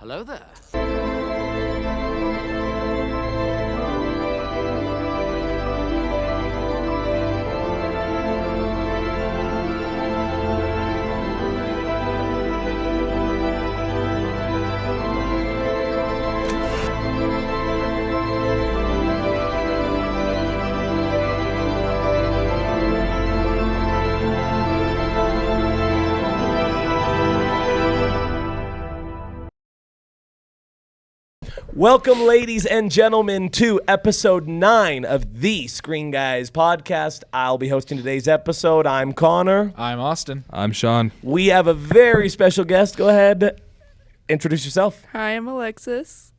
Hello there. Welcome, ladies and gentlemen, to episode 9 of the Screen Guys podcast. I'll be hosting today's episode. I'm Connor. I'm Austin. I'm Sean. We have a very special guest. Go ahead, introduce yourself. Hi, I'm Alexis.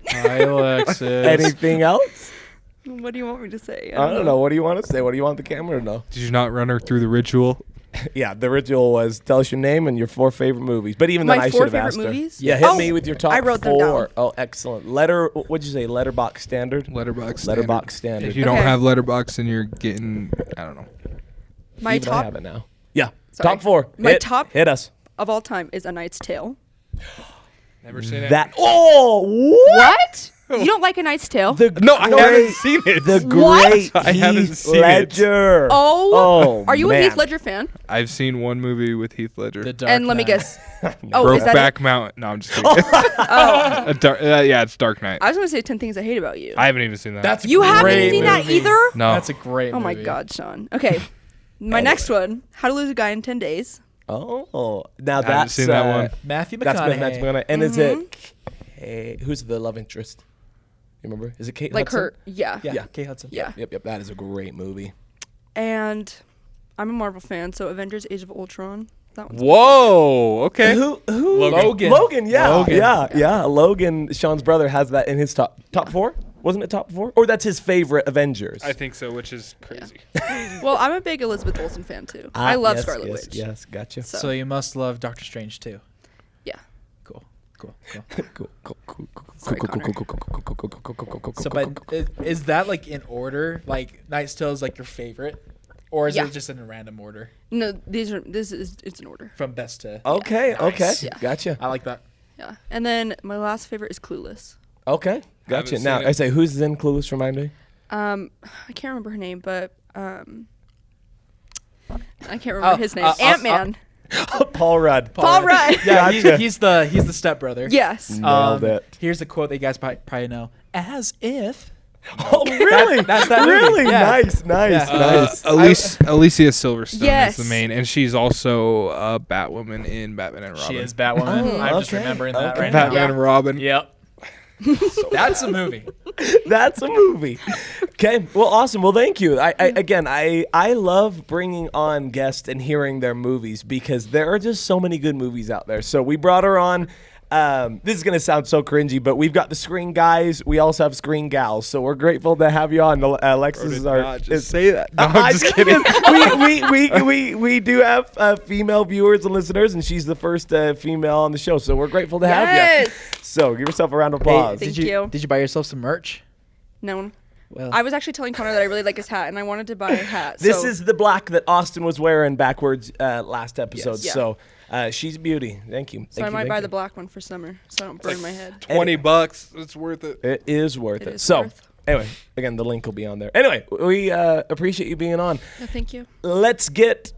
Hi, Alexis. Anything else? What do you want me to say? I don't know. What do you want to say? What do you want the camera to know? Did you not run her through the ritual? Yeah, the ritual was tell us your name and your 4 favorite movies. But even then, My I 4 should have favorite asked her. movies? Yeah, hit Oh, me with your top I wrote them 4. down. Oh, excellent. What'd you say? Letterbox standard. Letterbox standard. If you don't Okay. have letterbox, then you're getting, I don't know. My Even I top have it now. Yeah, Sorry. top 4. My top- Hit us. of all time is A Knight's Tale. Never seen it. That. Oh, what? You don't like A Knight's Tale? No, I haven't seen it. The What? great I haven't Heath seen it. Ledger. Oh, are you man. a Heath Ledger fan? I've seen one movie with Heath Ledger. The Dark And let me Knight. guess. Oh, is that Brokeback Mountain. No, I'm just kidding. Oh, Yeah, it's Dark Knight. I was gonna say 10 Things I Hate About You. I haven't even seen that. That's a You haven't great seen that movie. either? no. That's a great Oh movie. my God, Sean. Okay, my Anyway. next one: How to Lose a Guy in 10 Days. Oh, now haven't that's seen that one. Matthew That's McConaughey. Matthew McConaughey. And is it who's the love interest? You remember? Is it Kate Like Hudson? her, yeah. Yeah, Yeah. Kate Hudson. Yeah. Yep. That is a great movie. And I'm a Marvel fan, so Avengers: Age of Ultron. That one's Whoa. Okay. Who? Logan. Logan. Yeah. Logan. Yeah. Logan. Sean's brother has that in his top 4. Wasn't it top 4? Or that's his favorite Avengers. I think so, which is crazy. Well, I'm a big Elizabeth Olsen fan too. Ah, I love yes, Scarlet yes, Witch. Yes, gotcha. So, So you must love Doctor Strange too. yeah. Cool. Cool. Sorry, Connor. So, but is that like in order? Like Knight's Tale is like your favorite, or is Yeah. it just in a random order No, it's in order. from best to? Okay. Yeah. Gotcha. I like that. Yeah. And then my last favorite is Clueless. Okay. Gotcha. Haven't Now seen it. I say who's in Clueless? Remind me. I can't remember her name, but I can't remember his name. Ant-Man. Paul Rudd. Paul Rudd. Yeah, Gotcha. he's the stepbrother. Yes. Nailed it. Here's the quote that you guys probably know. As if. Oh, really? That's that movie. Really? Yeah. Nice. Yeah. Nice. Alicia Silverstone Yes. is the main, and she's also Batwoman in Batman and Robin. She is Batwoman. Oh, I'm just okay. remembering that Okay. right now. Batman and Robin. Yep. That's a movie. That's a movie. Okay. Well, awesome. Well, thank you. I love bringing on guests and hearing their movies because there are just so many good movies out there. So we brought her on. This is going to sound so cringy, but we've got the Screen Guys. We also have Screen Gals. So we're grateful to have you on. Alexis is our. say that. No, I'm just kidding. we do have female viewers and listeners, and she's the first female on the show. So we're grateful to have Yes. you. So give yourself a round of applause. Thank did you. Did you buy yourself some merch? No. Well, I was actually telling Connor that I really like his hat, and I wanted to buy a hat. This so is the black that Austin was wearing backwards last episode. Yes. So she's a beauty. Thank you. So I might buy the black one for summer, so I don't burn my head. $20. It's worth it. It is worth it. It is So worth. anyway, again, the link will be on there. Anyway, we appreciate you being on. No, thank you. Let's get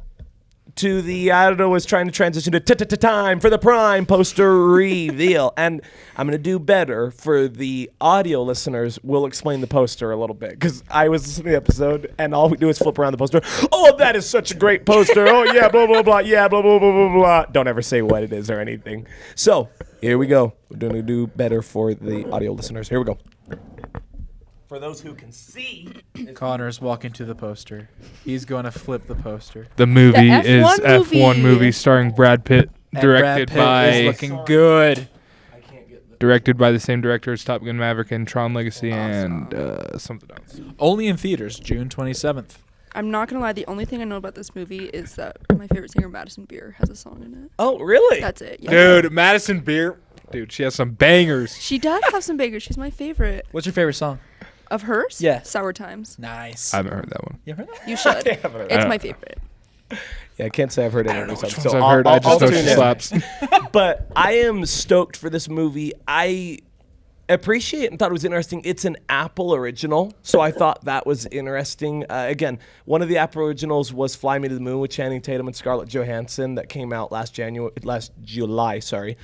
to the, I don't know, was trying to transition to time for the Prime poster reveal. And I'm going to do better for the audio listeners. We'll explain the poster a little bit because I was listening to the episode and all we do is flip around the poster. Oh, that is such a great poster. Oh, yeah, blah, blah, blah. Yeah, blah, blah, blah, blah, blah. Don't ever say what it is or anything. So here we go. We're going to do better for the audio listeners. Here we go. For those who can see. Connor's walking to the poster. He's going to flip the poster. The movie The is F1 F1 movie starring Brad Pitt, And directed Brad Pitt is looking good. by the same director as Top Gun Maverick and Tron Legacy and something else. Only in theaters, June 27th. I'm not gonna lie. The only thing I know about this movie is that my favorite singer, Madison Beer, has a song in it. Oh, really? That's it. Yeah. Dude, Madison Beer. Dude, she has some bangers. She does have some bangers. She's my favorite What's your favorite song? of hers. Yeah. Sour Times. Nice. I haven't heard that one. You heard that? You should. haven't heard It's that. my favorite. Yeah, I can't say I've heard any of these. I've heard. I just know she slaps. But I am stoked for this movie. I appreciate it and thought it was interesting. It's an Apple original, so I thought that was interesting. Again, one of the Apple originals was Fly Me to the Moon with Channing Tatum and Scarlett Johansson that came out last July. Sorry.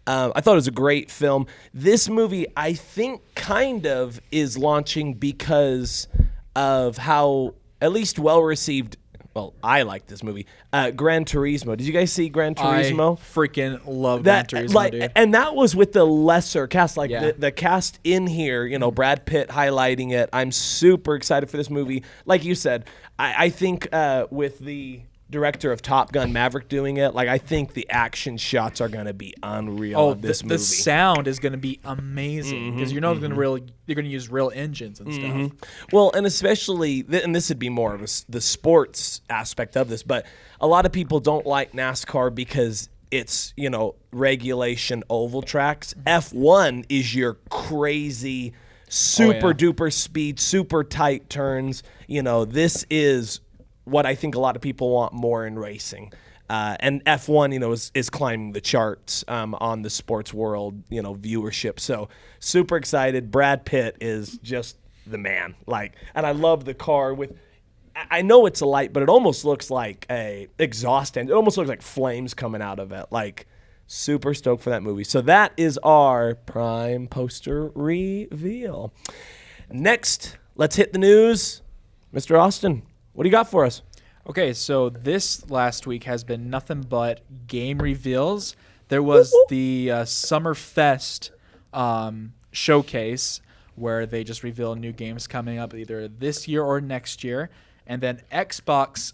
I thought it was a great film. This movie, I think, kind of is launching because of how at least well-received. Well, I like this movie. Gran Turismo. Did you guys see Gran Turismo? I freaking love Gran Turismo, dude. And that was with the lesser cast. Like Yeah. the cast in here, Brad Pitt highlighting it. I'm super excited for this movie. Like you said, I think with the director of Top Gun Maverick doing it, like I think the action shots are going to be unreal of this movie. The sound is going to be amazing because they're going to use real engines and stuff. Well, and especially, and this would be more of the sports aspect of this, but a lot of people don't like NASCAR because it's, regulation oval tracks. F1 is your crazy, super duper speed, super tight turns. This is what I think a lot of people want more in racing. And F1, is climbing the charts on the sports world, viewership. So super excited. Brad Pitt is just the man. And I love the car with, I know it's a light, but it almost looks like a exhaust engine. It almost looks like flames coming out of it. Super stoked for that movie. So that is our Prime poster reveal. Next, let's hit the news. Mr. Austin, what do you got for us? Okay, so this last week has been nothing but game reveals. There was the Summer Fest showcase where they just reveal new games coming up either this year or next year. And then Xbox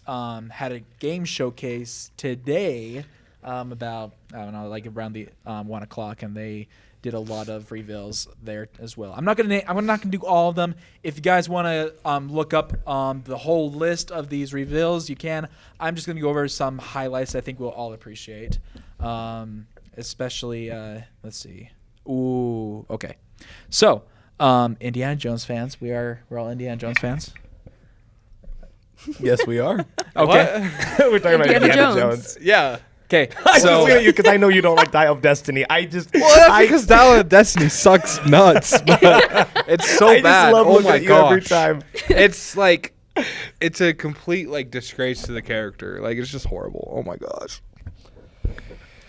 had a game showcase today about, around the 1 o'clock, and they did a lot of reveals there as well. I'm not gonna do all of them. If you guys want to look up the whole list of these reveals, you can. I'm just gonna go over some highlights I think we'll all appreciate, especially let's see. Ooh, okay. So, Indiana Jones fans, we're all Indiana Jones fans. Yes, we are. Okay. We're talking about Indiana Indiana Jones. Jones. Yeah. Okay. I was So looking at you because I know you don't like Dial of Destiny. Well, that's because Dial of Destiny sucks nuts. But it's so I bad. just love Oh looking my at you every gosh. time. It's it's a complete disgrace to the character. It's just horrible. Oh my gosh.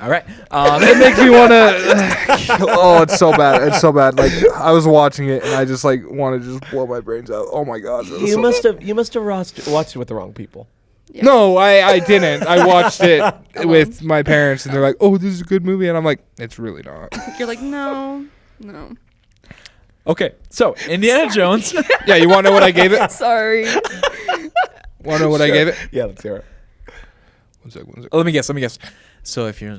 all right. It makes me want to. Oh, it's so bad. It's so bad. I was watching it and I just want to just blow my brains out. Oh my gosh. You must have watched it with the wrong people. Yeah. No, I didn't. I watched it with my parents and they're like, "Oh, this is a good movie," and I'm like, "It's really not." You're like, no. Okay. So Indiana Jones. Yeah, you want to know what I gave it? Sorry. Want to know what I gave it? Yeah, let's hear it. One sec. Let me guess. So if you're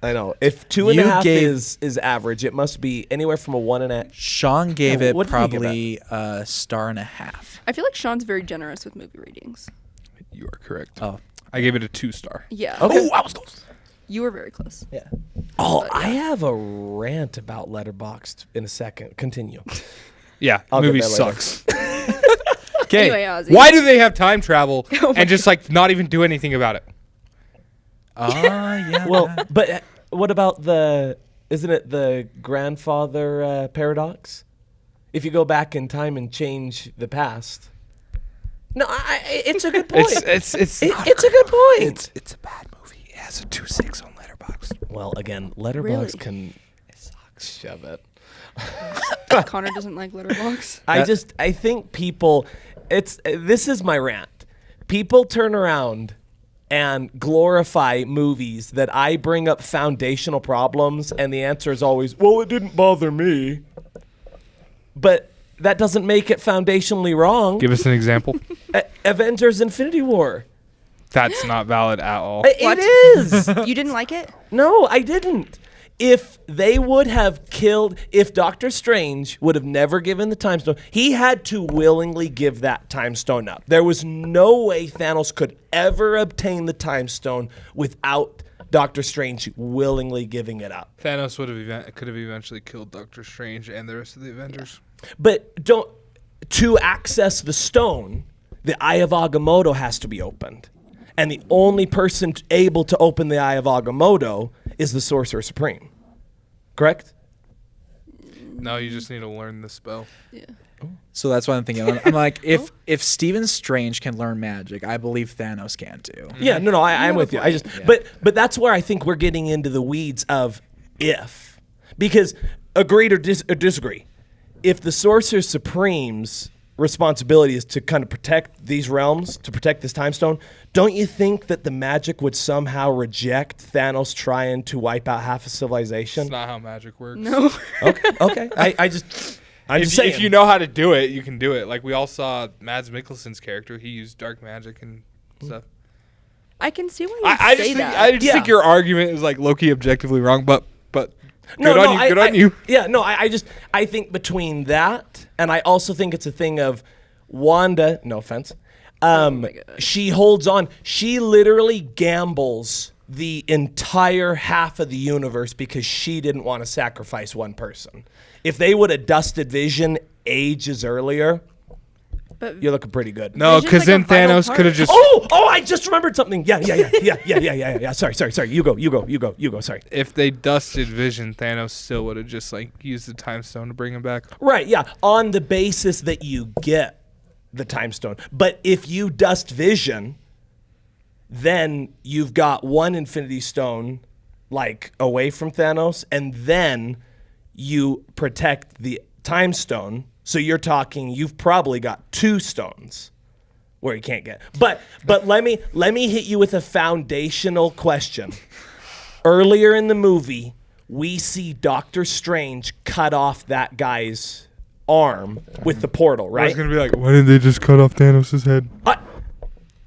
I know. If 2.5 You gave- is average, it must be anywhere from a 1.5. Sean gave Yeah, it what did he give probably a 1.5. I feel like Sean's very generous with movie ratings. You are correct. Oh. I gave it a 2-star. Yeah. Okay. I was close. You were very close. Yeah. Oh, But, I have a rant about Letterboxd in a second. Continue. Yeah, I'll movie get that later. sucks. Okay. Anyway, Ozzy. Why do they have time travel Oh my and just not even do anything about it? Yeah. Well, but what about isn't it the grandfather paradox? If you go back in time and change the past. No, it's a good point. It's it's a good point. It's a bad movie. It has a 2.6 on Letterboxd. Well, again, Letterboxd Really? can shove it. Connor doesn't like Letterboxd. I think people, this is my rant. People turn around and glorify movies that I bring up foundational problems, and the answer is always, well, it didn't bother me. But that doesn't make it foundationally wrong. Give us an example. Avengers Infinity War. That's not valid at all. What? It is. You didn't like it? No, I didn't. If they would have killed, if Doctor Strange would have never given the time stone, he had to willingly give that time stone up. There was no way Thanos could ever obtain the time stone without Doctor Strange willingly giving it up. Thanos could have eventually killed Doctor Strange and the rest of the Avengers. But to access the stone, the Eye of Agamotto has to be opened. and the only person able to open the Eye of Agamotto is the Sorcerer Supreme. Correct? No, you just need to learn the spell. Yeah. So that's what I'm thinking. I'm like, if Stephen Strange can learn magic, I believe Thanos can too. Yeah, no, I'm with you. I just, Yeah. but that's where I think we're getting into the weeds of if, because agreed or disagree. If the Sorcerer Supreme's responsibility is to kind of protect these realms, to protect this time stone, don't you think that the magic would somehow reject Thanos trying to wipe out half a civilization? It's not how magic works. No. Okay. I'm just saying. If you know how to do it, you can do it. Like we all saw Mads Mikkelsen's character; he used dark magic and stuff. I can see why you I say just that. think think your argument is like low-key objectively wrong, but good on you. Yeah, no, I think between that and I also think it's a thing of Wanda, no offense, my God. she holds on. She literally gambles the entire half of the universe because she didn't want to sacrifice one person. If they would have dusted Vision ages earlier, But you're looking pretty good. No, Vision's because like a then vital Thanos part. could have just. Oh, I just remembered something. Yeah. Sorry. You go. Sorry. If they dusted Vision, Thanos still would have just like used the time stone to bring him back. Right, yeah, on the basis that you get the time stone. But if you dust Vision, then you've got one Infinity Stone like away from Thanos, and then you protect the time stone. So you're talking you've probably got 2 stones where you can't get. But let me hit you with a foundational question. Earlier in the movie, we see Doctor Strange cut off that guy's arm with the portal, I was right? gonna be like, why didn't they just cut off Thanos' head?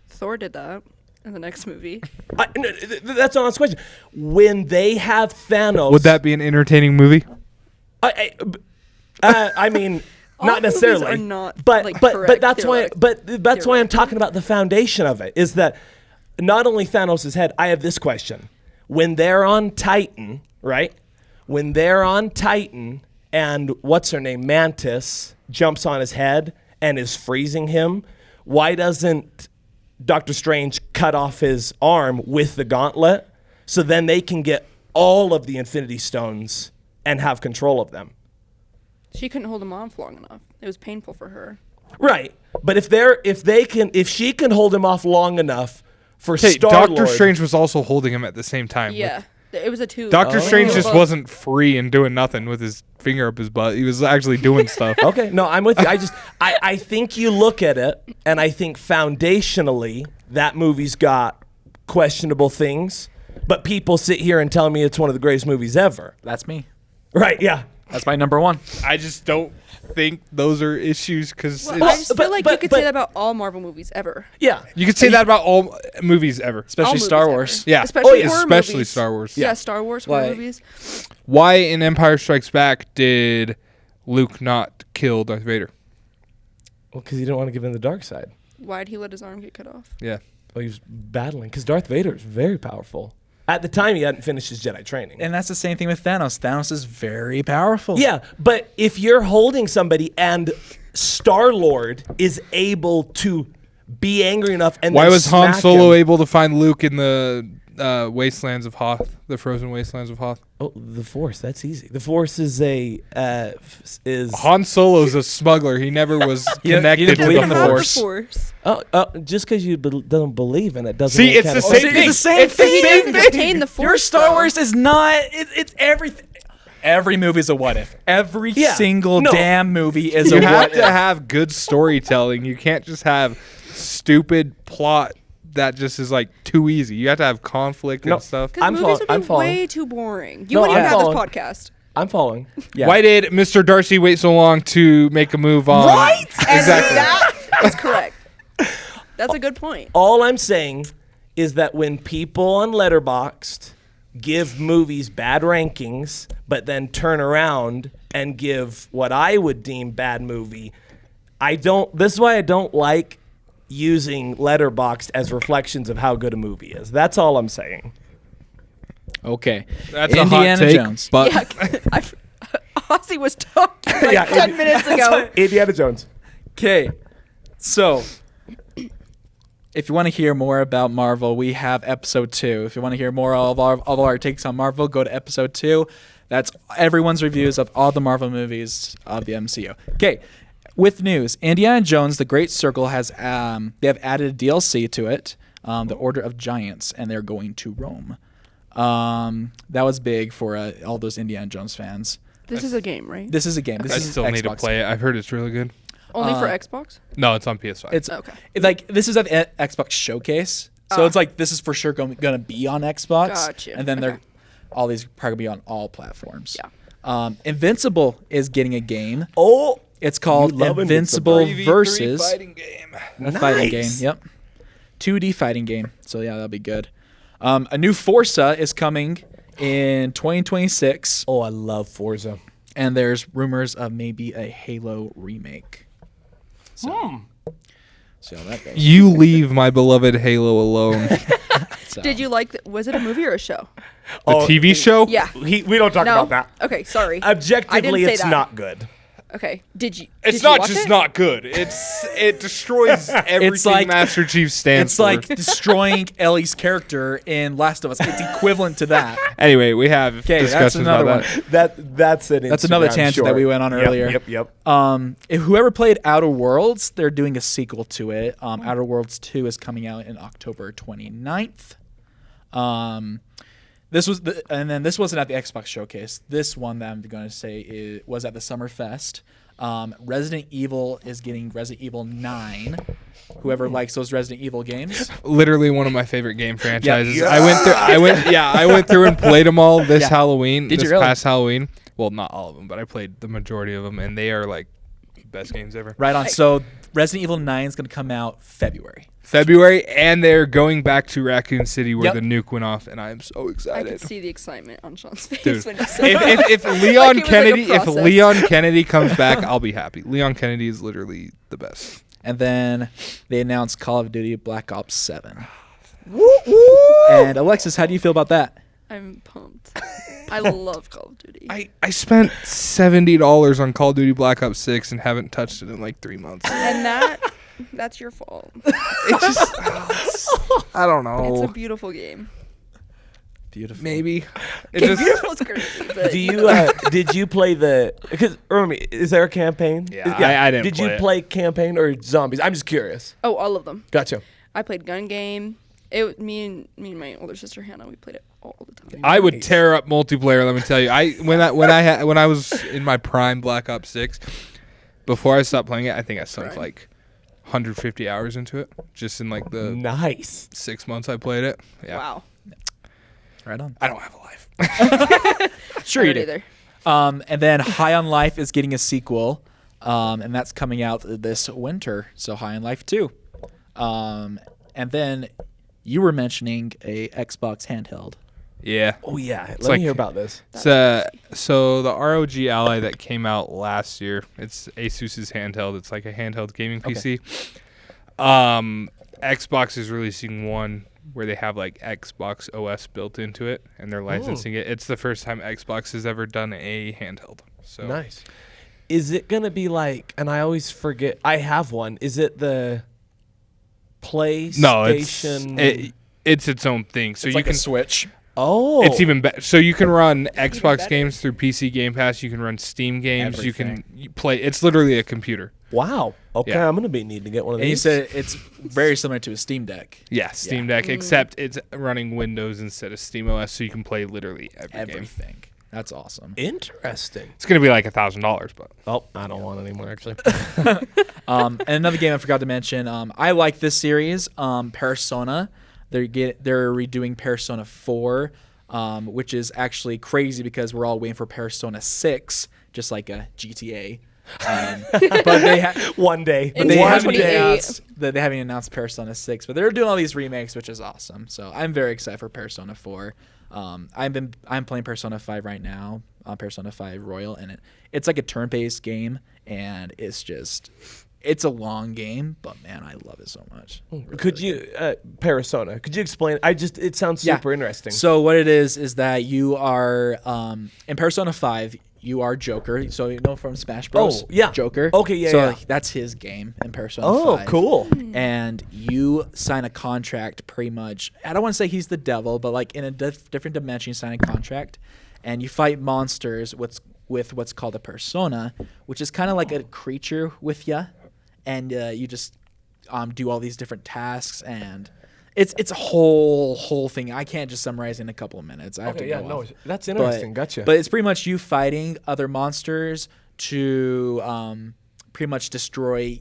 Thor did that in the next movie. That's an honest question. When they have Thanos, Would that be an entertaining movie? I mean, All not movies necessarily. are not, but like, but correct, that's why. But that's why I'm talking about the foundation of it. Is that not only Thanos' head? I have this question: when they're on Titan, right? When they're on Titan, and what's her name, Mantis, jumps on his head and is freezing him. Why doesn't Doctor Strange cut off his arm with the gauntlet, so then they can get all of the Infinity Stones and have control of them? She couldn't hold him off long enough. It was painful for her. Right, but if she can hold him off long enough for Hey, Star-Lord, Doctor Strange was also holding him at the same time. Yeah. It was a 2. Doctor Strange just Both. wasn't free and doing nothing with his finger up his butt. He was actually doing stuff. Okay, no, I'm with you. I think you look at it, and I think foundationally that movie's got questionable things, but people sit here and tell me it's one of the greatest movies ever. That's me. Right? Yeah. That's my number 1. I just don't think those are issues because I just feel like you could say that about all Marvel movies ever. Yeah. you could say that about all movies ever. All Especially movies Star ever. Wars. Yeah. Especially yeah. horror Especially movies. Star Wars. Yeah, Star Wars horror Like- movies. Why in Empire Strikes Back did Luke not kill Darth Vader? Well, because he didn't want to give in the dark side. Why'd he let his arm get cut off? Yeah. Well, he was battling because Darth Vader is very powerful. At the time, he hadn't finished his Jedi training. And that's the same thing with Thanos. Thanos is very powerful. Yeah, but if you're holding somebody and Star-Lord is able to be angry enough and Why then was Han smack Solo him- able to find Luke in the wastelands of Hoth, the frozen wastelands of Hoth? Oh, the Force. That's easy. The Force is is Han Solo's a smuggler. He never was He connected didn't to believe the in the Force. Force. just because you don't believe in it doesn't. See, mean it's can't the affect same it. thing. It's the same It's the thing. He same doesn't contain the Force. Your Star though. Wars is not. It's everything. Every movie's a what if. Every Yeah. single No. damn movie is You a have what to if. have good storytelling. You can't just have stupid plot that just is like too easy. You have to have conflict No. and stuff. Because movies would be I'm following. way too boring. You No, wouldn't I'm even have this following. podcast. I'm following. Yeah. Why did Mr. Darcy wait so long to make a move on? Right? And Exactly. that is correct. That's a good point. All I'm saying is that when people on Letterboxd give movies bad rankings, but then turn around and give what I would deem bad movie, this is why I don't like using Letterboxd as reflections of how good a movie is. That's all I'm saying. Okay. That's Indiana a hot take, Jones. but Ozzy was talking like Yeah, 10 minutes ago. Indiana Jones. Okay. So if you want to hear more about Marvel, we have episode 2. If you want to hear more of our takes on Marvel, go to episode 2. That's everyone's reviews of all the Marvel movies of the MCU. Okay, with news, Indiana Jones: The Great Circle has they have added a DLC to it, The Order of Giants, and they're going to Rome. That was big for all those Indiana Jones fans. This is a game, right? This is a game. This I is still need to Xbox. play it. I've heard it's really good. Only for Xbox? No, it's on PS5. It's Okay. like this is at the Xbox showcase, so Ah. it's like this is for sure going to be on Xbox. Gotcha. And then Okay. they're all these probably be on all platforms. Yeah. Invincible is getting a game. Oh, It's called You love Invincible Invincible. versus fighting game. a fighting game. Nice. Yep, 2D fighting game. So yeah, that'll be good. A new Forza is coming in 2026, oh, I love Forza. and there's rumors of maybe a Halo remake. So, see how that goes. You leave my beloved Halo alone. So. Did you like was it a movie or a show? The TV show? Yeah. We don't talk No? about that. Okay, sorry. Objectively, say it's that. not good. Okay. Did you It's did you not watch just it? not good. It destroys everything like- Master Chief stands It's for. like destroying Ellie's character in Last of Us. It's equivalent to that. Anyway, we have Okay, that's discussions another about one. that. That's an That's another Instagram tangent that short. we went on earlier. Yep. If whoever played Outer Worlds, they're doing a sequel to it. Outer Worlds 2 is coming out in October 29th. This wasn't at the Xbox showcase. This one that I'm going to say was at the Summer Fest. Resident Evil is getting Resident Evil 9. Whoever likes those Resident Evil games. Literally one of my favorite game franchises. Yeah. I went through and played them all this Yeah. Halloween. Did you this really? past Halloween. Well, not all of them, but I played the majority of them, and they are like best games ever. Right on. So Resident Evil 9 is going to come out February. February, and they're going back to Raccoon City where Yep. the nuke went off, and I am so I excited. could see the excitement on Sean's face Dude, when he said that. if Like Leon it was like a Kennedy process. comes back, I'll be happy. Leon Kennedy is literally the best. And then they announced Call of Duty Black Ops 7. Woo, woo. And Alexis, how do you feel about that? I'm pumped. I love Call of Duty. I spent $70 on Call of Duty Black Ops 6 and haven't touched it in like 3 months. And that's your fault. It's just I don't It's a know. beautiful game. Beautiful. Maybe it Okay, just beautiful is crazy, but Do you did you play the? Because remember, is there a campaign? Yeah, I didn't Did play you it. play campaign or zombies? I'm just curious. Oh, all of them. Gotcha. I played gun game. Me and my older sister Hannah, we played it all the time. I would Nice. tear up multiplayer. Let me tell you, when I was in my prime Black Ops 6, before I stopped playing it, I think I sunk Prime. like 150 hours into it, just in like the Nice. 6 months I played it. Yeah, Wow. Right on. I don't have a life. Sure you I don't do. either. And then High on Life is getting a sequel, and that's coming out this winter. So High on Life 2. And then you were mentioning a Xbox handheld. Yeah. Oh yeah. Let like- me hear about this. So the ROG Ally that came out last year, it's Asus's handheld. It's like a handheld gaming PC. Xbox is releasing one where they have like Xbox OS built into it, and they're licensing it. It's the first time Xbox has ever done a handheld. So Nice. Is it gonna be like? And I always forget. I have one. Is it the PlayStation? no, it's its own thing. So It's you like can a Switch. Oh, It's even better. So you can run Xbox better. games through PC Game Pass. You can run Steam games. You Everything. can play. It's literally a computer. wow. Okay, Yeah. I'm gonna need to get one of And you these. said it's very similar to a Steam Deck. Yeah, Steam Deck, except it's running Windows instead of SteamOS, so you can play literally every game. Everything. That's awesome. Interesting. It's gonna be like $1,000, but Oh, I don't want it anymore. Actually. And another game I forgot to mention. I like this series, Persona. They're redoing Persona 4, which is actually crazy because we're all waiting for Persona 6, just like a GTA. But they One day. In they One haven't 2028. day. announced that they haven't announced Persona 6, but they're doing all these remakes, which is awesome. So I'm very excited for Persona 4. I'm playing Persona 5 right now, Persona 5 Royal, and it's like a turn-based game, and it's a long game, but man, I love it so much. Could you, Persona? Could you explain? It sounds Yeah. super interesting. So what it is that you are in Persona 5, you are Joker. So you know from Smash Bros. Oh, yeah. Joker. Okay, yeah, So yeah. like, that's his game in Persona Oh, 5. cool. And you sign a contract pretty much. I don't want to say he's the devil, but like in a different dimension, you sign a contract, and you fight monsters with what's called a persona, which is kind of like a creature with you, and you just do all these different tasks, and it's a whole thing. I can't just summarize in a couple of minutes. I have to go off. That's interesting. Gotcha. But it's pretty much you fighting other monsters to pretty much destroy,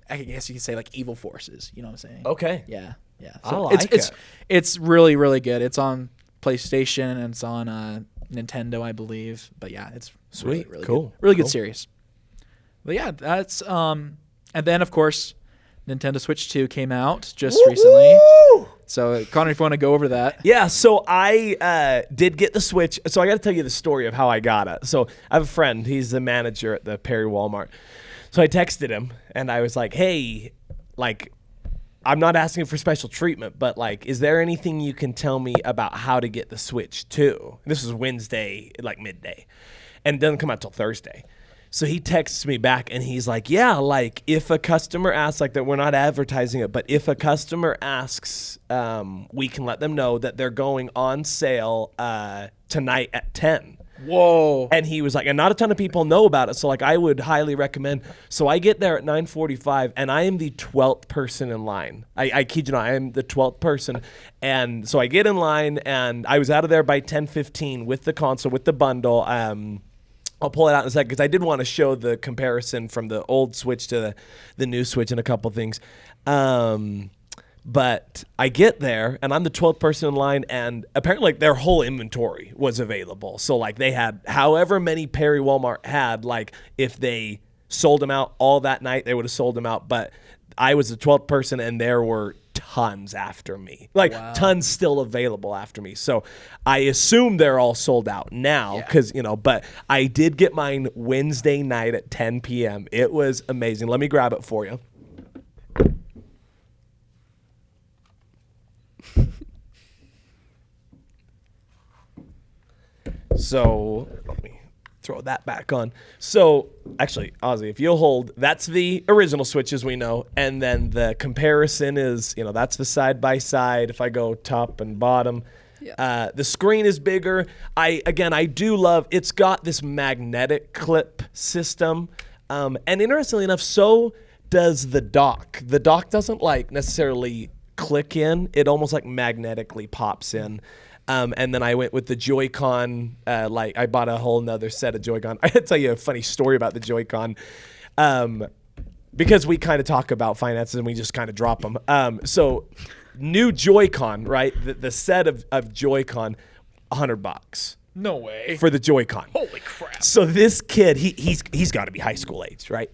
I guess you could say, like evil forces. You know what I'm saying? okay. Yeah. I So like it's it. it's really really good. It's on PlayStation and it's on Nintendo, I believe. But yeah, it's really, Sweet. really Cool. good. Really Cool. good series. But yeah, that's and then of course Nintendo Switch 2 came out just recently. Woo! So Connor, if you want to go over that. Yeah, so I did get the Switch. So I got to tell you the story of how I got it. So I have a friend. He's the manager at the Perry Walmart. So I texted him, and I was like, hey, like, I'm not asking for special treatment, but, like, is there anything you can tell me about how to get the Switch 2? This was Wednesday, like, midday. And it doesn't come out till Thursday. So he texts me back and he's like, yeah, like if a customer asks, like that we're not advertising it, but if a customer asks, we can let them know that they're going on sale tonight at 10. Whoa. And he was like, and not a ton of people know about it. So like I would highly recommend. So I get there at 9:45 and I am the 12th person in line. I kid you not, I am the 12th person. And so I get in line and I was out of there by 10:15 with the console, with the bundle. I'll pull it out in a second because I did want to show the comparison from the old Switch to the new Switch and a couple things. But I get there and I'm the 12th person in line, and apparently like their whole inventory was available. So like they had however many Perry Walmart had, like if they sold them out all that night, they would have sold them out. But I was the 12th person and there were tons after me, like tons still available after me. So I assume they're all sold out now because, you know, but I did get mine Wednesday night at 10 p.m. It was amazing. Let me grab it for you. So let me throw that back on. So actually, Ozzy, if you'll hold, that's the original Switch as we know. And then the comparison is, you know, that's the side by side. If I go top and bottom, the screen is bigger. I do love, it's got this magnetic clip system. And interestingly enough, so does the dock. The dock doesn't like necessarily click in. It almost like magnetically pops in. And then I went with the Joy-Con, like I bought a whole nother set of Joy-Con. I had to tell you a funny story about the Joy-Con, because we kind of talk about finances and we just kind of drop them. So new Joy-Con, right? The set of Joy-Con, $100 No way. for the Joy-Con. Holy crap. So this kid, he's got to be high school age, right?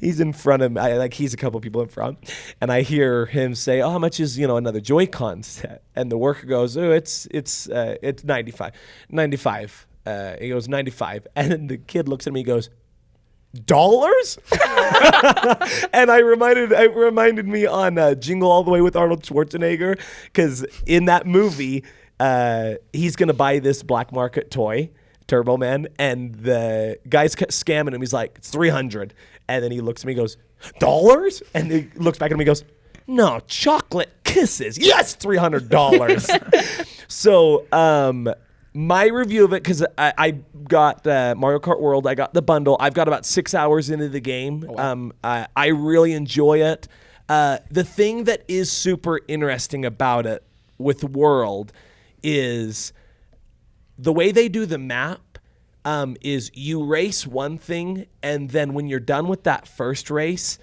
He's in front of me, like he's a couple people in front, and I hear him say, "Oh, how much is another Joy-Con set?" And the worker goes, "Oh, it's 95, 95." He goes 95, and then the kid looks at me, and goes, "Dollars?" And it reminded me on Jingle All the Way with Arnold Schwarzenegger, because in that movie, he's gonna buy this black market toy, Turbo Man, and the guy's scamming him. He's like, "It's 300." And then he looks at me and goes, "Dollars?" And he looks back at me and goes, "No, chocolate kisses. Yes, $300." So my review of it, because I got Mario Kart World, I got the bundle. I've got about 6 hours into the game. I really enjoy it. The thing that is super interesting about it with World is the way they do the map. Is you race one thing, and then when you're done with that first race,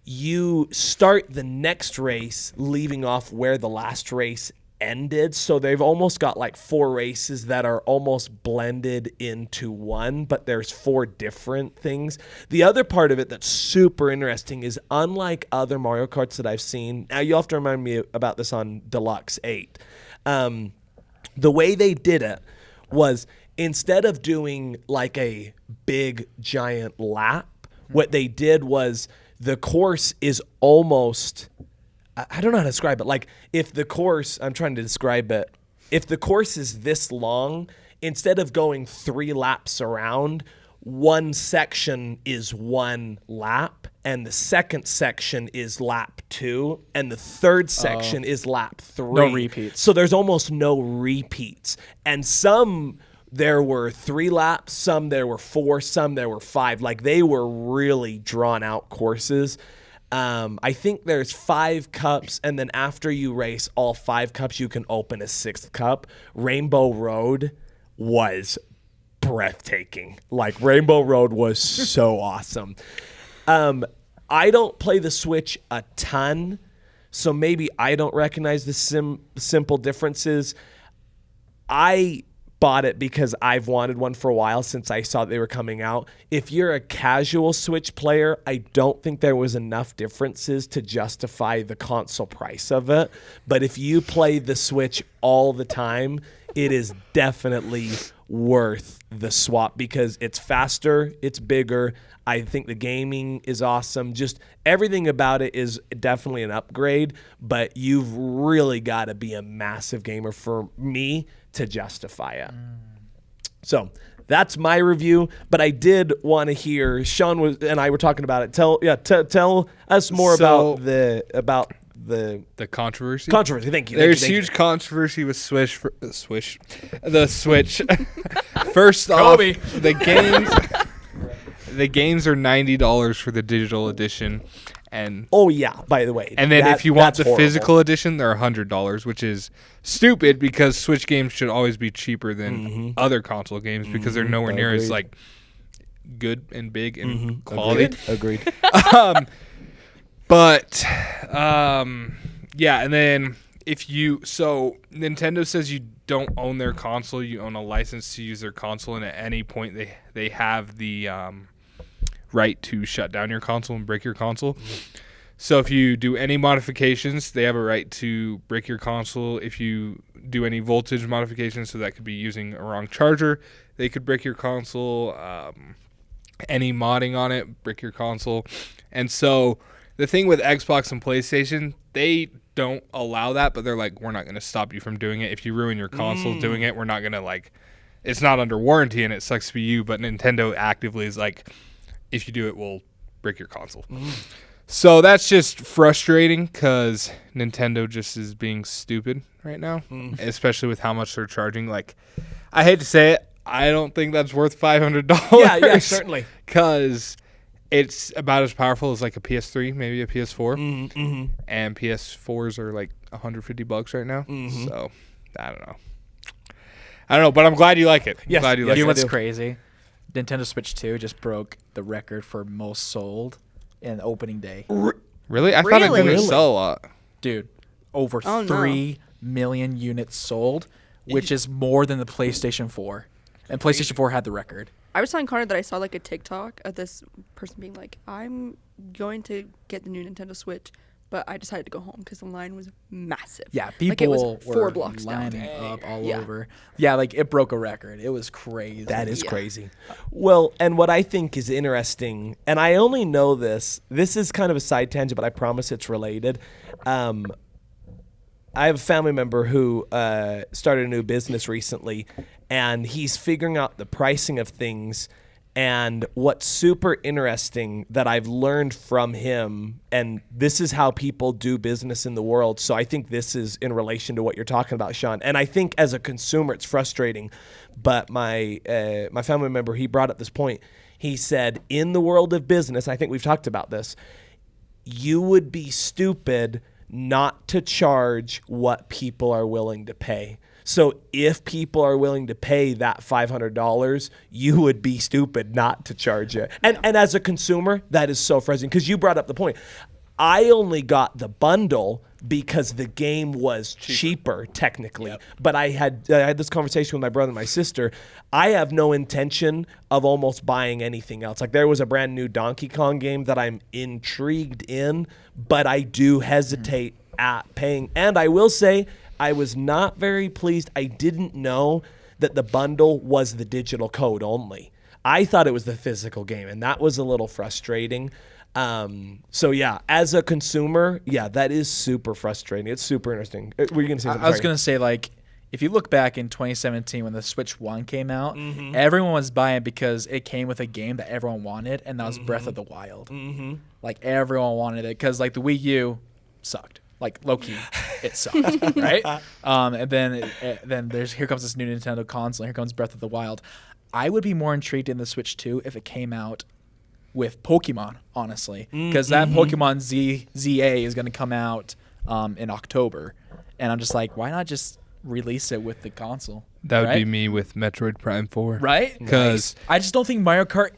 you start the next race leaving off where the last race ended. So they've almost got like 4 races that are almost blended into one, but there's 4 different things. The other part of it that's super interesting is, unlike other Mario Karts that I've seen, now you'll have to remind me about this on Deluxe 8, the way they did it was, instead of doing like a big giant lap, what they did was the course is almost, I don't know how to describe it. Like if the course, I'm trying to describe it. If the course is this long, instead of going 3 laps around, one section is 1 lap, and the second section is lap 2, and the third section is lap 3. No repeats. So there's almost no repeats. And some there were 3 laps, some there were 4, some there were 5. Like, they were really drawn out courses. I think there's 5 cups, and then after you race all 5 cups, you can open a 6th cup. Rainbow Road was breathtaking. Like, Rainbow Road was so awesome. I don't play the Switch a ton, so maybe I don't recognize the simple differences. I bought it because I've wanted one for a while since I saw they were coming out. If you're a casual Switch player, I don't think there was enough differences to justify the console price of it. But if you play the Switch all the time, it is definitely worth the swap because it's faster, it's bigger. I think the gaming is awesome. Just everything about it is definitely an upgrade, but you've really got to be a massive gamer for me to justify it. So that's my review, but I did want to hear Sean and I were talking about it. Tell us more about the controversy. Controversy. Thank you. There's huge controversy with the Switch. First off, the games are $90 for the digital edition, and by the way, and then if you want the physical edition, they're $100, which is stupid because Switch games should always be cheaper than other console games because they're nowhere near as like good and big and quality. Agreed. But and then Nintendo says you don't own their console, you own a license to use their console, and at any point they have the right to shut down your console and break your console. So if you do any modifications, they have a right to break your console. If you do any voltage modifications, so that could be using a wrong charger, they could break your console. Any modding on it, break your console. And so the thing with Xbox and PlayStation, they don't allow that, but they're like, we're not going to stop you from doing it. If you ruin your console doing it, we're not going to it's not under warranty and it sucks to be you, but Nintendo actively is like, if you do it, we'll break your console. So that's just frustrating because Nintendo just is being stupid right now, especially with how much they're charging. Like, I hate to say it, I don't think that's worth $500. Yeah, certainly. Because it's about as powerful as like a PS3, maybe a PS4. And PS4s are like $150 right now. So, I don't know, but I'm glad you like it. Yes, glad you like You it. know what's crazy? Nintendo Switch 2 just broke the record for most sold in opening day. Really? I thought it didn't Really? sell a lot. Dude, over Oh, no. 3 million units sold, which is more than the PlayStation 4. And PlayStation 4 had the record. I was telling Connor that I saw like a TikTok of this person being like, I'm going to get the new Nintendo Switch, but I decided to go home because the line was massive. Yeah, like people it was 4 were blocks down. lining up all Yeah. over. Yeah, like it broke a record. It was crazy. That is Yeah. crazy. Well, and what I think is interesting, and I only know this is kind of a side tangent, but I promise it's related. I have a family member who started a new business recently, and he's figuring out the pricing of things. And what's super interesting that I've learned from him, and this is how people do business in the world. So I think this is in relation to what you're talking about, Sean. And I think as a consumer, it's frustrating. But my family member, he brought up this point. He said, in the world of business, I think we've talked about this, you would be stupid not to charge what people are willing to pay. So if people are willing to pay that $500, you would be stupid not to charge it. And as a consumer, that is so frustrating because you brought up the point. I only got the bundle because the game was cheaper technically. Yep. But I had this conversation with my brother and my sister. I have no intention of almost buying anything else. Like there was a brand new Donkey Kong game that I'm intrigued in, but I do hesitate at paying. And I will say, I was not very pleased. I didn't know that the bundle was the digital code only. I thought it was the physical game, and that was a little frustrating. So yeah, as a consumer, yeah, that is super frustrating. It's super interesting. Were you gonna say something? I was going to say, like, if you look back in 2017 when the Switch 1 came out, everyone was buying it because it came with a game that everyone wanted, and that was Breath of the Wild. Like, everyone wanted it because, like, the Wii U sucked. Like, low-key, it sucked, right? And then here comes this new Nintendo console, and here comes Breath of the Wild. I would be more intrigued in the Switch 2 if it came out with Pokemon, honestly, because that Pokemon ZA is going to come out in October, and I'm just like, why not just release it with the console? That would right? be me with Metroid Prime 4. Right? Because I just don't think Mario Kart.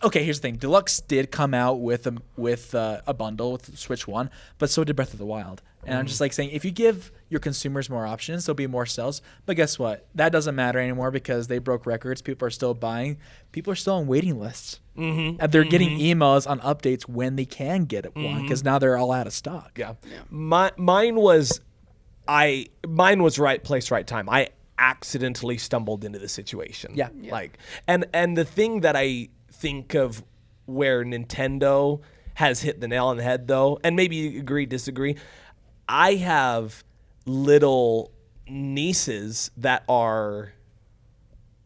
Okay, here's the thing: Deluxe did come out with a bundle with Switch 1, but so did Breath of the Wild. And I'm just like saying, if you give your consumers more options, there'll be more sales. But guess what? That doesn't matter anymore because they broke records. People are still buying. People are still on waiting lists, and they're getting emails on updates when they can get it one because now they're all out of stock. Yeah. Mine was right place, right time. I accidentally stumbled into the situation. Yeah. Like, and the thing that I think of where Nintendo has hit the nail on the head, though, and maybe you agree, disagree. I have little nieces that are.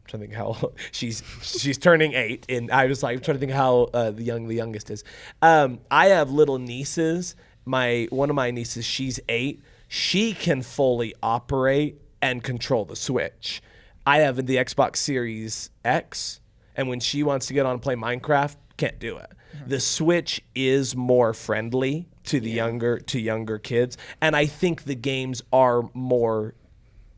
I'm trying to think how she's turning 8, and I was like, I'm trying to think how the youngest is. I have little nieces. One of my nieces, she's 8. She can fully operate and control the Switch. I have the Xbox Series X, and when she wants to get on and play Minecraft, can't do it. The Switch is more friendly to the younger kids, and I think the games are more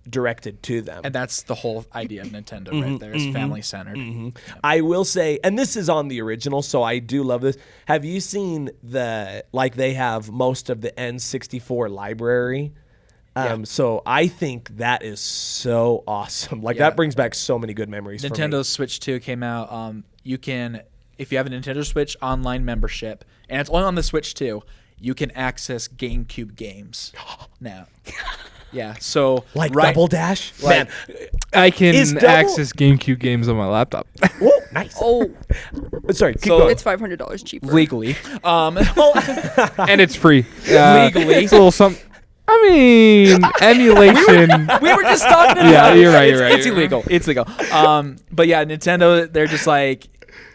directed to them. And that's the whole idea of Nintendo right there, is family centered. I will say, and this is on the original, so I do love this. Have you seen they have most of the N64 library? So I think that is so awesome. Like that brings back so many good memories. Nintendo for me. Switch 2 came out. You can, if you have a Nintendo Switch online membership, and it's only on the Switch 2, you can access GameCube games now. Yeah, so Double Dash, like, man. I can Is Double- access GameCube games on my laptop. Whoa, nice. Oh, Sorry, keep So- going. it's $500 cheaper. legally, And it's free. Legally. It's a little something. I mean, emulation. we were just talking about Yeah, it. you're right, It's, you're right, it's you're illegal. It's legal. But yeah, Nintendo, they're just like,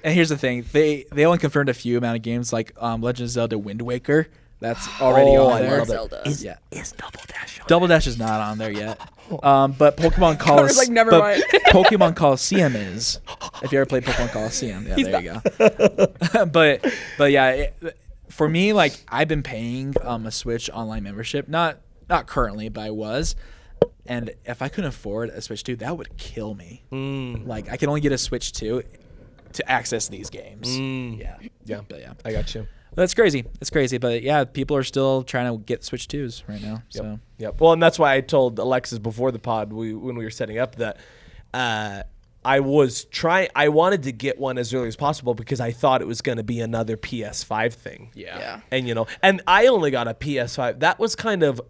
and here's the thing: they only confirmed a few amount of games, like Legend of Zelda: Wind Waker. That's already on I there. love it. Zelda. Is Double Dash on Double Dash is not on there yet. But Pokemon Coliseum. like, never but mind. Pokemon Coliseum is. If you ever played Pokemon Coliseum, yeah, there you go. but yeah, for me, like I've been paying a Switch online membership, not currently, but I was. And if I couldn't afford a Switch 2, that would kill me. Like I can only get a Switch 2 to access these games. Yeah. Yeah, But yeah. I got you. That's crazy. It's crazy, but yeah, people are still trying to get Switch 2s right now. So Yep. Well, and that's why I told Alexis before the pod when we were setting up that I wanted to get one as early as possible because I thought it was going to be another PS5 thing. Yeah. And I only got a PS5. That was kind of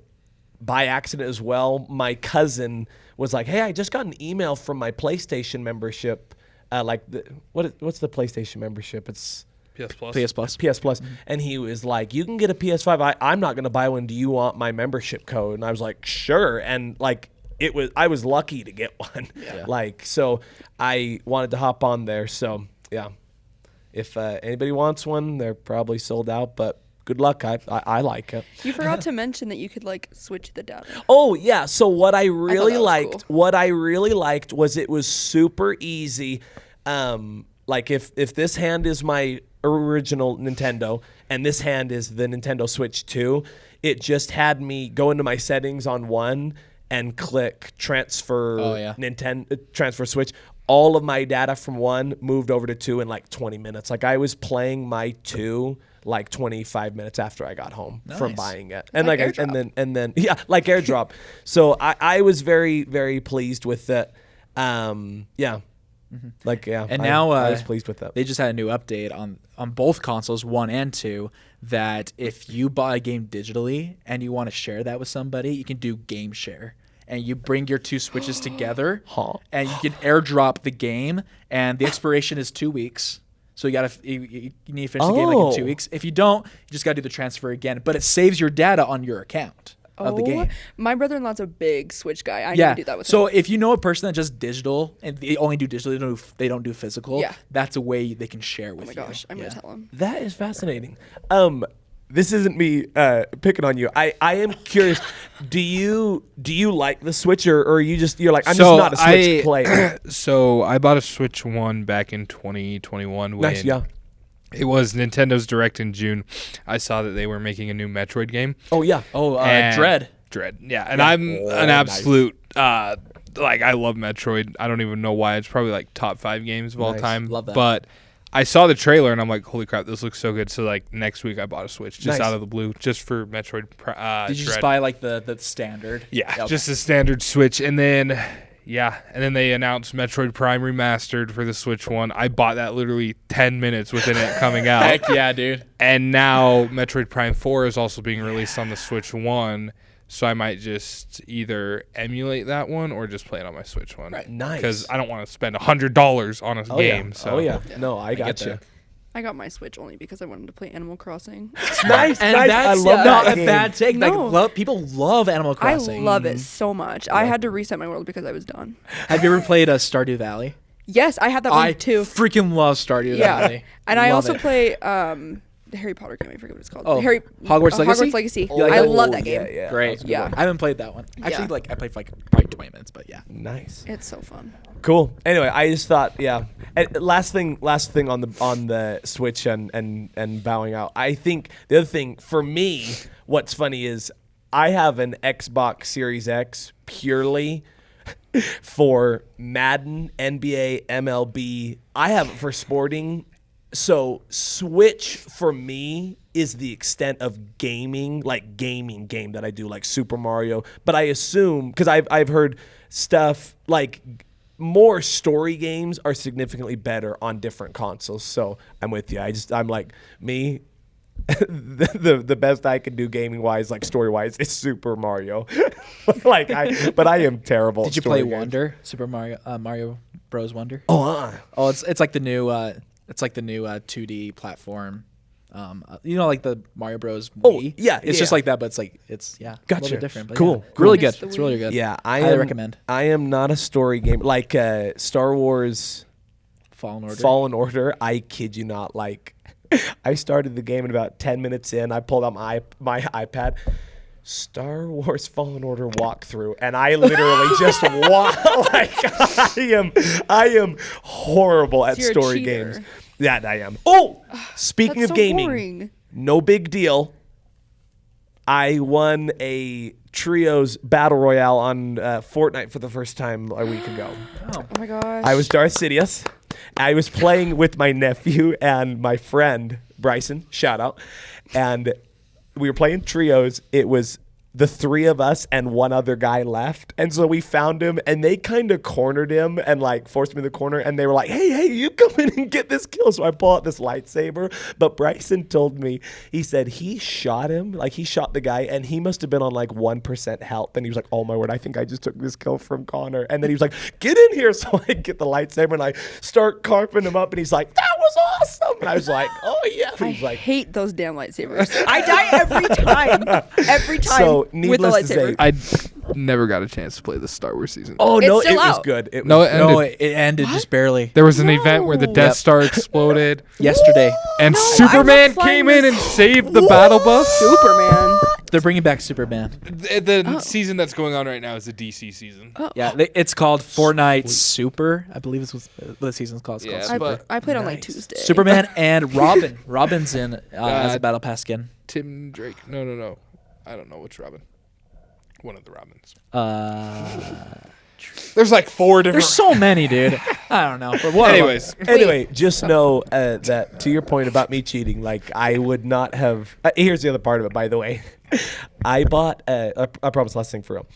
by accident as well. My cousin was like, "Hey, I just got an email from my PlayStation membership. What's the PlayStation membership? It's PS Plus. PS Plus. PS Plus." And he was like, "You can get a PS5. I'm not going to buy one. Do you want my membership code?" And I was like, "Sure." And like I was lucky to get one. So I wanted to hop on there. So yeah, if anybody wants one, they're probably sold out, but good luck. I like it. You forgot to mention that you could like switch the data. Oh yeah. So what I really that was liked, cool. was it was super easy. Like if this hand is my original Nintendo and this hand is the Nintendo Switch 2, it just had me go into my settings on one and click transfer transfer Switch. All of my data from one moved over to 2 in like 20 minutes. Like I was playing my 2 like 25 minutes after I got home from buying it. And like like AirDrop. and then yeah, like AirDrop. So I was very, very pleased with it. Yeah. Like yeah. And I was pleased with that. They just had a new update on both consoles, 1 and 2, that if you buy a game digitally and you want to share that with somebody, you can do game share. And you bring your 2 Switches together, and you can AirDrop the game, and the expiration is 2 weeks. So you need to finish the game like in 2 weeks. If you don't, you just got to do the transfer again. But it saves your data on your account. of the game. My brother-in-law's a big Switch guy. I need Yeah. to do that with So him. if you know a person that just digital and they only do digital, they don't do physical. Yeah. That's a way they can share Oh with my you. gosh, I'm Yeah. gonna tell him. That is fascinating. This isn't me picking on you. I am curious. Do you like the Switch, or are you you're like, I'm just not a Switch player? So I bought a Switch 1 back in 2021 when Nice, yeah. it was Nintendo's Direct in June. I saw that they were making a new Metroid game. Oh yeah. Oh, And- Dread. Dread, yeah. And I'm an absolute like I love Metroid. I don't even know why. It's probably like top 5 games of all Nice. time. Love that. But I saw the trailer and I'm like, holy crap, this looks so good. So like next week I bought a Switch just Nice. out of the blue, just for Metroid. Did you just Dread. buy like the standard? Yeah, Okay. just a standard Switch, and then they announced Metroid Prime Remastered for the Switch 1. I bought that literally 10 minutes within it coming out. Heck yeah, dude. And now Metroid Prime 4 is also being released on the Switch 1, so I might just either emulate that one or just play it on my Switch 1. Right. Nice. Because I don't want to spend $100 on a Oh yeah. game. So Oh yeah. No, I got get you. that. I got my Switch only because I wanted to play Animal Crossing. Nice, And nice. that's I love not that a game. bad take. No. Like people love Animal Crossing. I love it so much. I had to reset my world because I was done. Have you ever played Stardew Valley? Yes, I had that I one too. freaking love Stardew Yeah, Valley. and I Love also it. play the Harry Potter game. I forget what it's called. Oh, Harry Hogwarts Legacy? Hogwarts Legacy. You like I that? love that game. Yeah, yeah. Great. That's a good Yeah. one. I haven't played that one. Actually, Yeah. I played for like probably 20 minutes, but yeah. Nice. It's so fun. Cool. Anyway, I just thought, yeah. And last thing on the Switch and bowing out. I think the other thing for me, what's funny is I have an Xbox Series X purely for Madden, NBA, MLB. I have it for sporting. So Switch for me is the extent of gaming, like gaming game that I do, like Super Mario. But I assume, because I've heard stuff like more story games are significantly better on different consoles. So I'm with you. I'm like me. the best I can do gaming wise, like story wise, is Super Mario. But I am terrible. Did you at story play games. Wonder? Super Mario Bros. Wonder? Oh, Oh, it's like the new 2D platform. Like the Mario Bros. Oh, Wii. yeah, It's just yeah. like that, but it's a little Gotcha. bit different. But Cool, yeah. cool. Really Miss good. the It's really Wii. good. yeah. Highly recommend. I am not a story game like Star Wars Fallen Order. Fallen Order. I kid you not. Like, I started the game and about 10 minutes in, I pulled out my iPad. Star Wars Fallen Order walkthrough, and I literally just I am horrible at you're a story cheater. games. That I am. Oh, speaking That's of so gaming, boring. no big deal. I won a Trios Battle Royale on Fortnite for the first time a week ago. Oh my gosh. I was Darth Sidious. I was playing with my nephew and my friend Bryson. Shout out. And we were playing trios. It was the three of us and one other guy left. And so we found him and they kind of cornered him and like forced him in the corner. And they were like, hey, you come in and get this kill. So I pull out this lightsaber. But Bryson told me, he said he shot him. Like he shot the guy and he must have been on like 1% health. And he was like, oh my word, I think I just took this kill from Connor. And then he was like, get in here. So I get the lightsaber and I start carping him up. And he's like, that was awesome. And I was like, oh yeah. I He's like, hate those damn lightsabers. I die every time. Every time So, with the needless to say, lightsaber. I never got a chance to play the Star Wars season. oh It's no, still it was out. good. It No, was it ended. No, it ended just barely. There was an event where the No. Death Yep. Star exploded, Yesterday. and No, Superman I love flying came in and this- saved the battle bus. Superman. They're bringing back Superman. The season that's going on right now is the DC season. Yeah, it's called Fortnite Super. I believe this was the season's called. It's Yeah, called I, Super. but- I played on like Nice. Tuesday. Superman and Robin. Robin's in as a battle pass skin. Tim Drake. No. I don't know which Robin. One of the Robins. There's like 4 different. There's so many, dude. I don't know. But what? Anyways, Anyway, just know that to your point about me cheating, like I would not have. Here's the other part of it, by the way. I bought. I promise, last thing for real.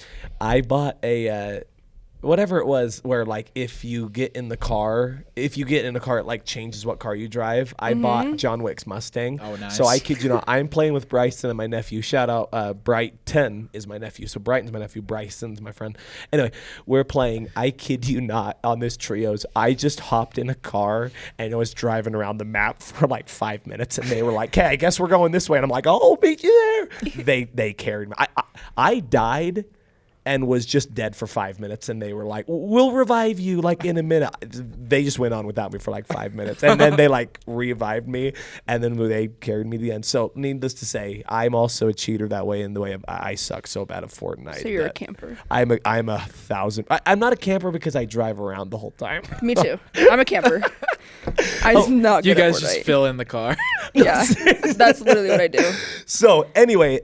I bought a whatever it was, where like if you get in a car, it like changes what car you drive. I bought John Wick's Mustang. Oh, nice. So I kid you not, I'm playing with Bryson and my nephew. Shout out, Brighton is my nephew. So Brighton's my nephew, Bryson's my friend. Anyway, we're playing. I kid you not, on this Trios. I just hopped in a car and I was driving around the map for like 5 minutes, and they were like, "Okay, I guess we're going this way." And I'm like, "Oh, I'll meet you there." They carried me. I died and was just dead for 5 minutes, and they were like, "We'll revive you like in a minute." They just went on without me for like 5 minutes, and then they like revived me, and then they carried me to the end. So needless to say, I'm also a cheater that way, in the way of I suck so bad at Fortnite. So you're a that camper. I'm a thousand. I'm not a camper because I drive around the whole time. Me too. I'm a camper. I'm not. You good at guys just Fortnite. fill in the car. Yeah, that's literally what I do. So anyway,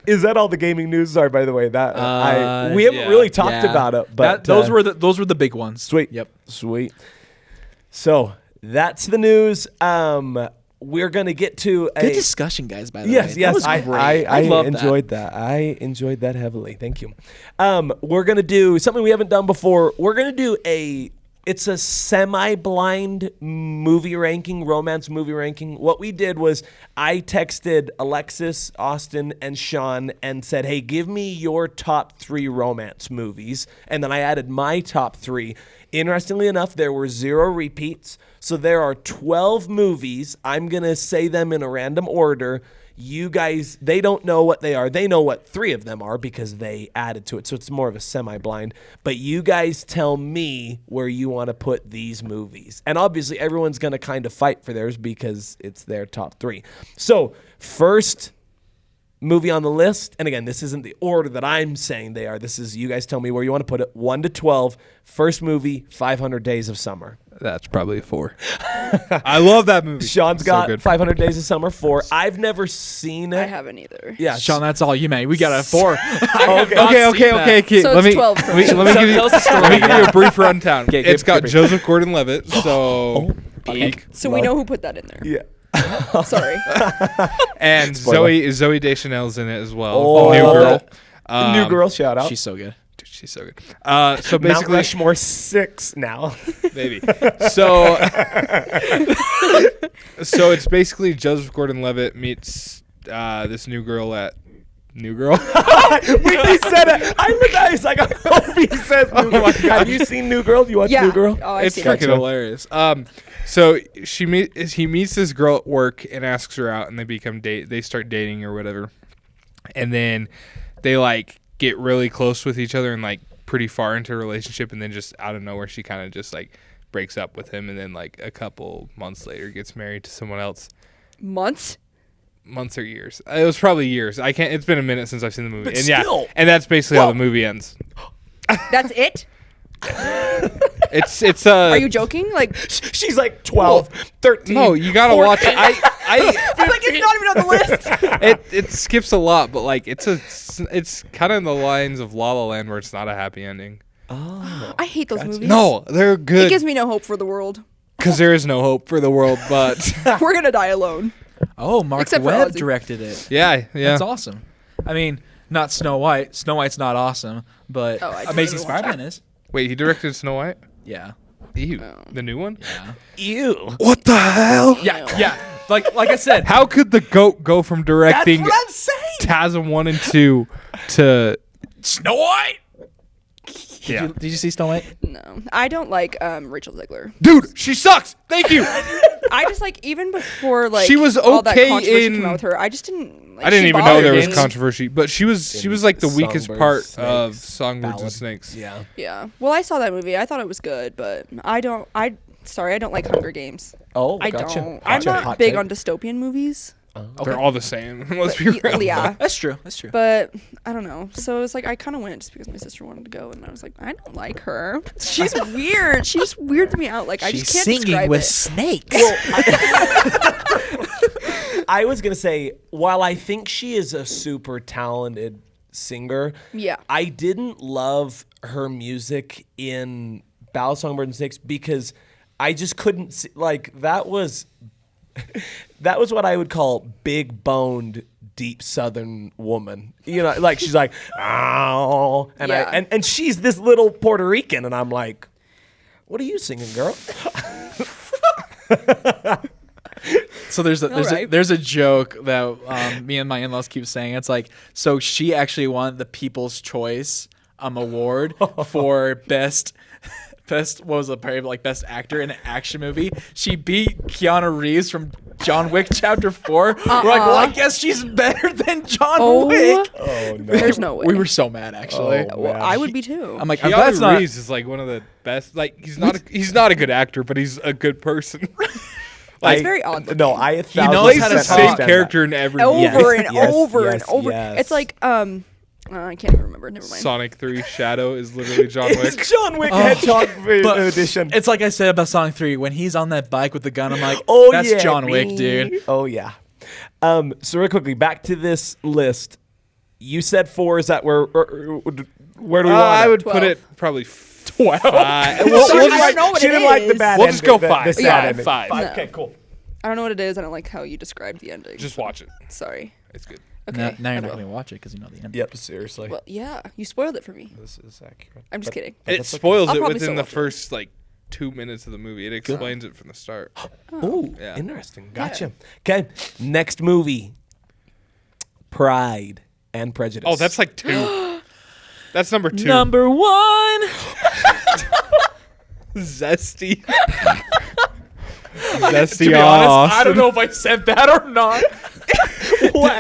is that all the gaming news? Sorry, by the way, that we haven't yeah. really talked Yeah. about it, but those were the big ones. sweet. Yep. Sweet. So that's the news. We're gonna get to Good discussion, guys. By the way, Yes, That yes, was I great. Love enjoyed that. I enjoyed that heavily. Thank you. We're gonna do something we haven't done before. We're gonna do it's a semi-blind movie ranking, romance movie ranking. What we did was I texted Alexis, Austin, and Sean and said, "Hey, give me your top 3 romance movies," and then I added my top 3. Interestingly enough, there were 0 repeats. So there are 12 movies. I'm going to say them in a random order. You guys, they don't know what they are. They know what 3 of them are because they added to it. So it's more of a semi-blind. But you guys tell me where you want to put these movies. And obviously, everyone's going to kind of fight for theirs because it's their top 3. So first movie on the list, and again, this isn't the order that I'm saying they are. This is, you guys tell me where you want to put it. 1 to 12. First movie, 500 Days of Summer. That's probably a 4. I love that movie. Sean's So got good. 500 Days of Summer 4. I've never seen it. I haven't either. Yeah, Sean, that's all you made. We got a 4. Okay. Kid, So let it's me 12 for let me, me. let me give you Tell us the story. let me give you a brief rundown. Okay, It's give got me a brief. Joseph Gordon-Levitt, so peak, So we know who put that in there. yeah. Sorry. and Spoiler. Zoe Deschanel's in it as well. Oh, I New love girl. that. New girl, shout out. She's so good. Dude, she's so good. So Mount basically, Rushmore 6 now. baby. So it's basically Joseph Gordon-Levitt meets this new girl at New Girl. When he said it, I was like, I hope he says New Girl. Have you seen New Girl? You watch Yeah. New Girl? Oh, I've It's seen freaking it. hilarious. So he meets this girl at work and asks her out, and they start dating or whatever, and then they like get really close with each other and like pretty far into a relationship, and then just out of nowhere she kind of just like breaks up with him, and then like a couple months later gets married to someone else. Months? Months or years? It was probably years. I can't. It's been a minute since I've seen the movie, But and still. and that's basically how Well- the movie ends. That's it? It's Are you joking? Like, She's like 12, 13. no, you gotta watch it. I like it's not even on the list. it skips a lot, but like it's kind of in the lines of La La Land where it's not a happy ending. I hate those movies. No, they're It good gives me no hope for the world. because there is no hope for the world. But We're gonna die alone. Oh, Mark Except for Webb Ozzy. directed it. yeah. That's awesome. I mean, not Snow White. Snow White's not awesome, but Oh, I didn't Amazing even watch Spider-Man is. Wait, he directed Snow White? Yeah. Ew, Oh. the new one? Yeah. Ew. What the hell? Yeah. Like I said, How could the goat go from That's directing what I'm saying. TASM 1 and 2 to Snow White. yeah? Did you see Snow White? No, I don't like Rachel Zegler. Dude, she sucks. Thank you. I just like even before like She was all that okay controversy in- came out with her. I just didn't. Like, I didn't she even know there was bothered me. controversy, but she was like the weakest Songbirds, part of Snakes, Songbirds Ballad. and Snakes. Yeah. Yeah. Well, I saw that movie. I thought it was good, but I don't. Sorry, I don't like Hunger Games. Oh, I gotcha. don't. I'm Gotcha. not Hot big take. on dystopian movies. They're all the same. Let's be But, real. yeah. That's true. That's true. But I don't know. So it was like I kind of went just because my sister wanted to go, and I was like, I don't like her. She's weird. She just weirds me out. Like I She's just can't singing describe with it. snakes. I was going to say, while I think she is a super talented singer, Yeah. I didn't love her music in Ballad Songbird and Snakes because I just couldn't see, like, that was what I would call big boned deep Southern woman. You know, like she's like, oh, and Yeah. and she's this little Puerto Rican, and I'm like, what are you singing, girl? So there's Alright. a joke that me and my in-laws keep saying. It's like, so she actually won the People's Choice award for best what was it, probably like best actor in an action movie. She beat Keanu Reeves from John Wick Chapter 4. We're like, well, I guess she's better than John Oh, Wick. Oh no. there's no way. We were so mad actually. Oh, Well, man. I would be too. I'm like, I'm glad it's Keanu not. Reeves is like one of the best. Like he's not a good actor, but he's a good person. It's very odd. No, I knows Plays how to the talk. same character in every movie. Over and Yes, over yes, and over. yes. It's like I can't even remember. Never mind. Sonic 3 Shadow is literally John Wick. It's John Wick Hedgehog But edition. It's like I said about Sonic 3. When he's on that bike with the gun, I'm like, Oh, that's yeah, John Wick, me. dude. Oh yeah. So real quickly, back to this list. You said 4. Is that where do we want I it? would 12. put it probably 12. 5. We'll Sorry, just- I don't know what she it didn't like the is. bad We'll just ending, go 5. The sad Yeah, ending. 5. No. Okay, cool. I don't know what it is. I don't like how you described the ending. Just watch it. Sorry. It's good. Okay. Now you're I not will. going to watch it because you know the end. Yep, seriously. Well, yeah, you spoiled it for me. This is accurate. I'm just kidding. But It that's okay. spoils I'll it probably within still the watch it. first like 2 minutes of the movie. It explains it from the start. Ooh, Yeah. interesting. Gotcha. Okay, next movie. Pride and Prejudice. Oh, that's like 2. That's number 2. Number 1. Zesty. To Zesty be honest, I don't Austin. know if I said that or not.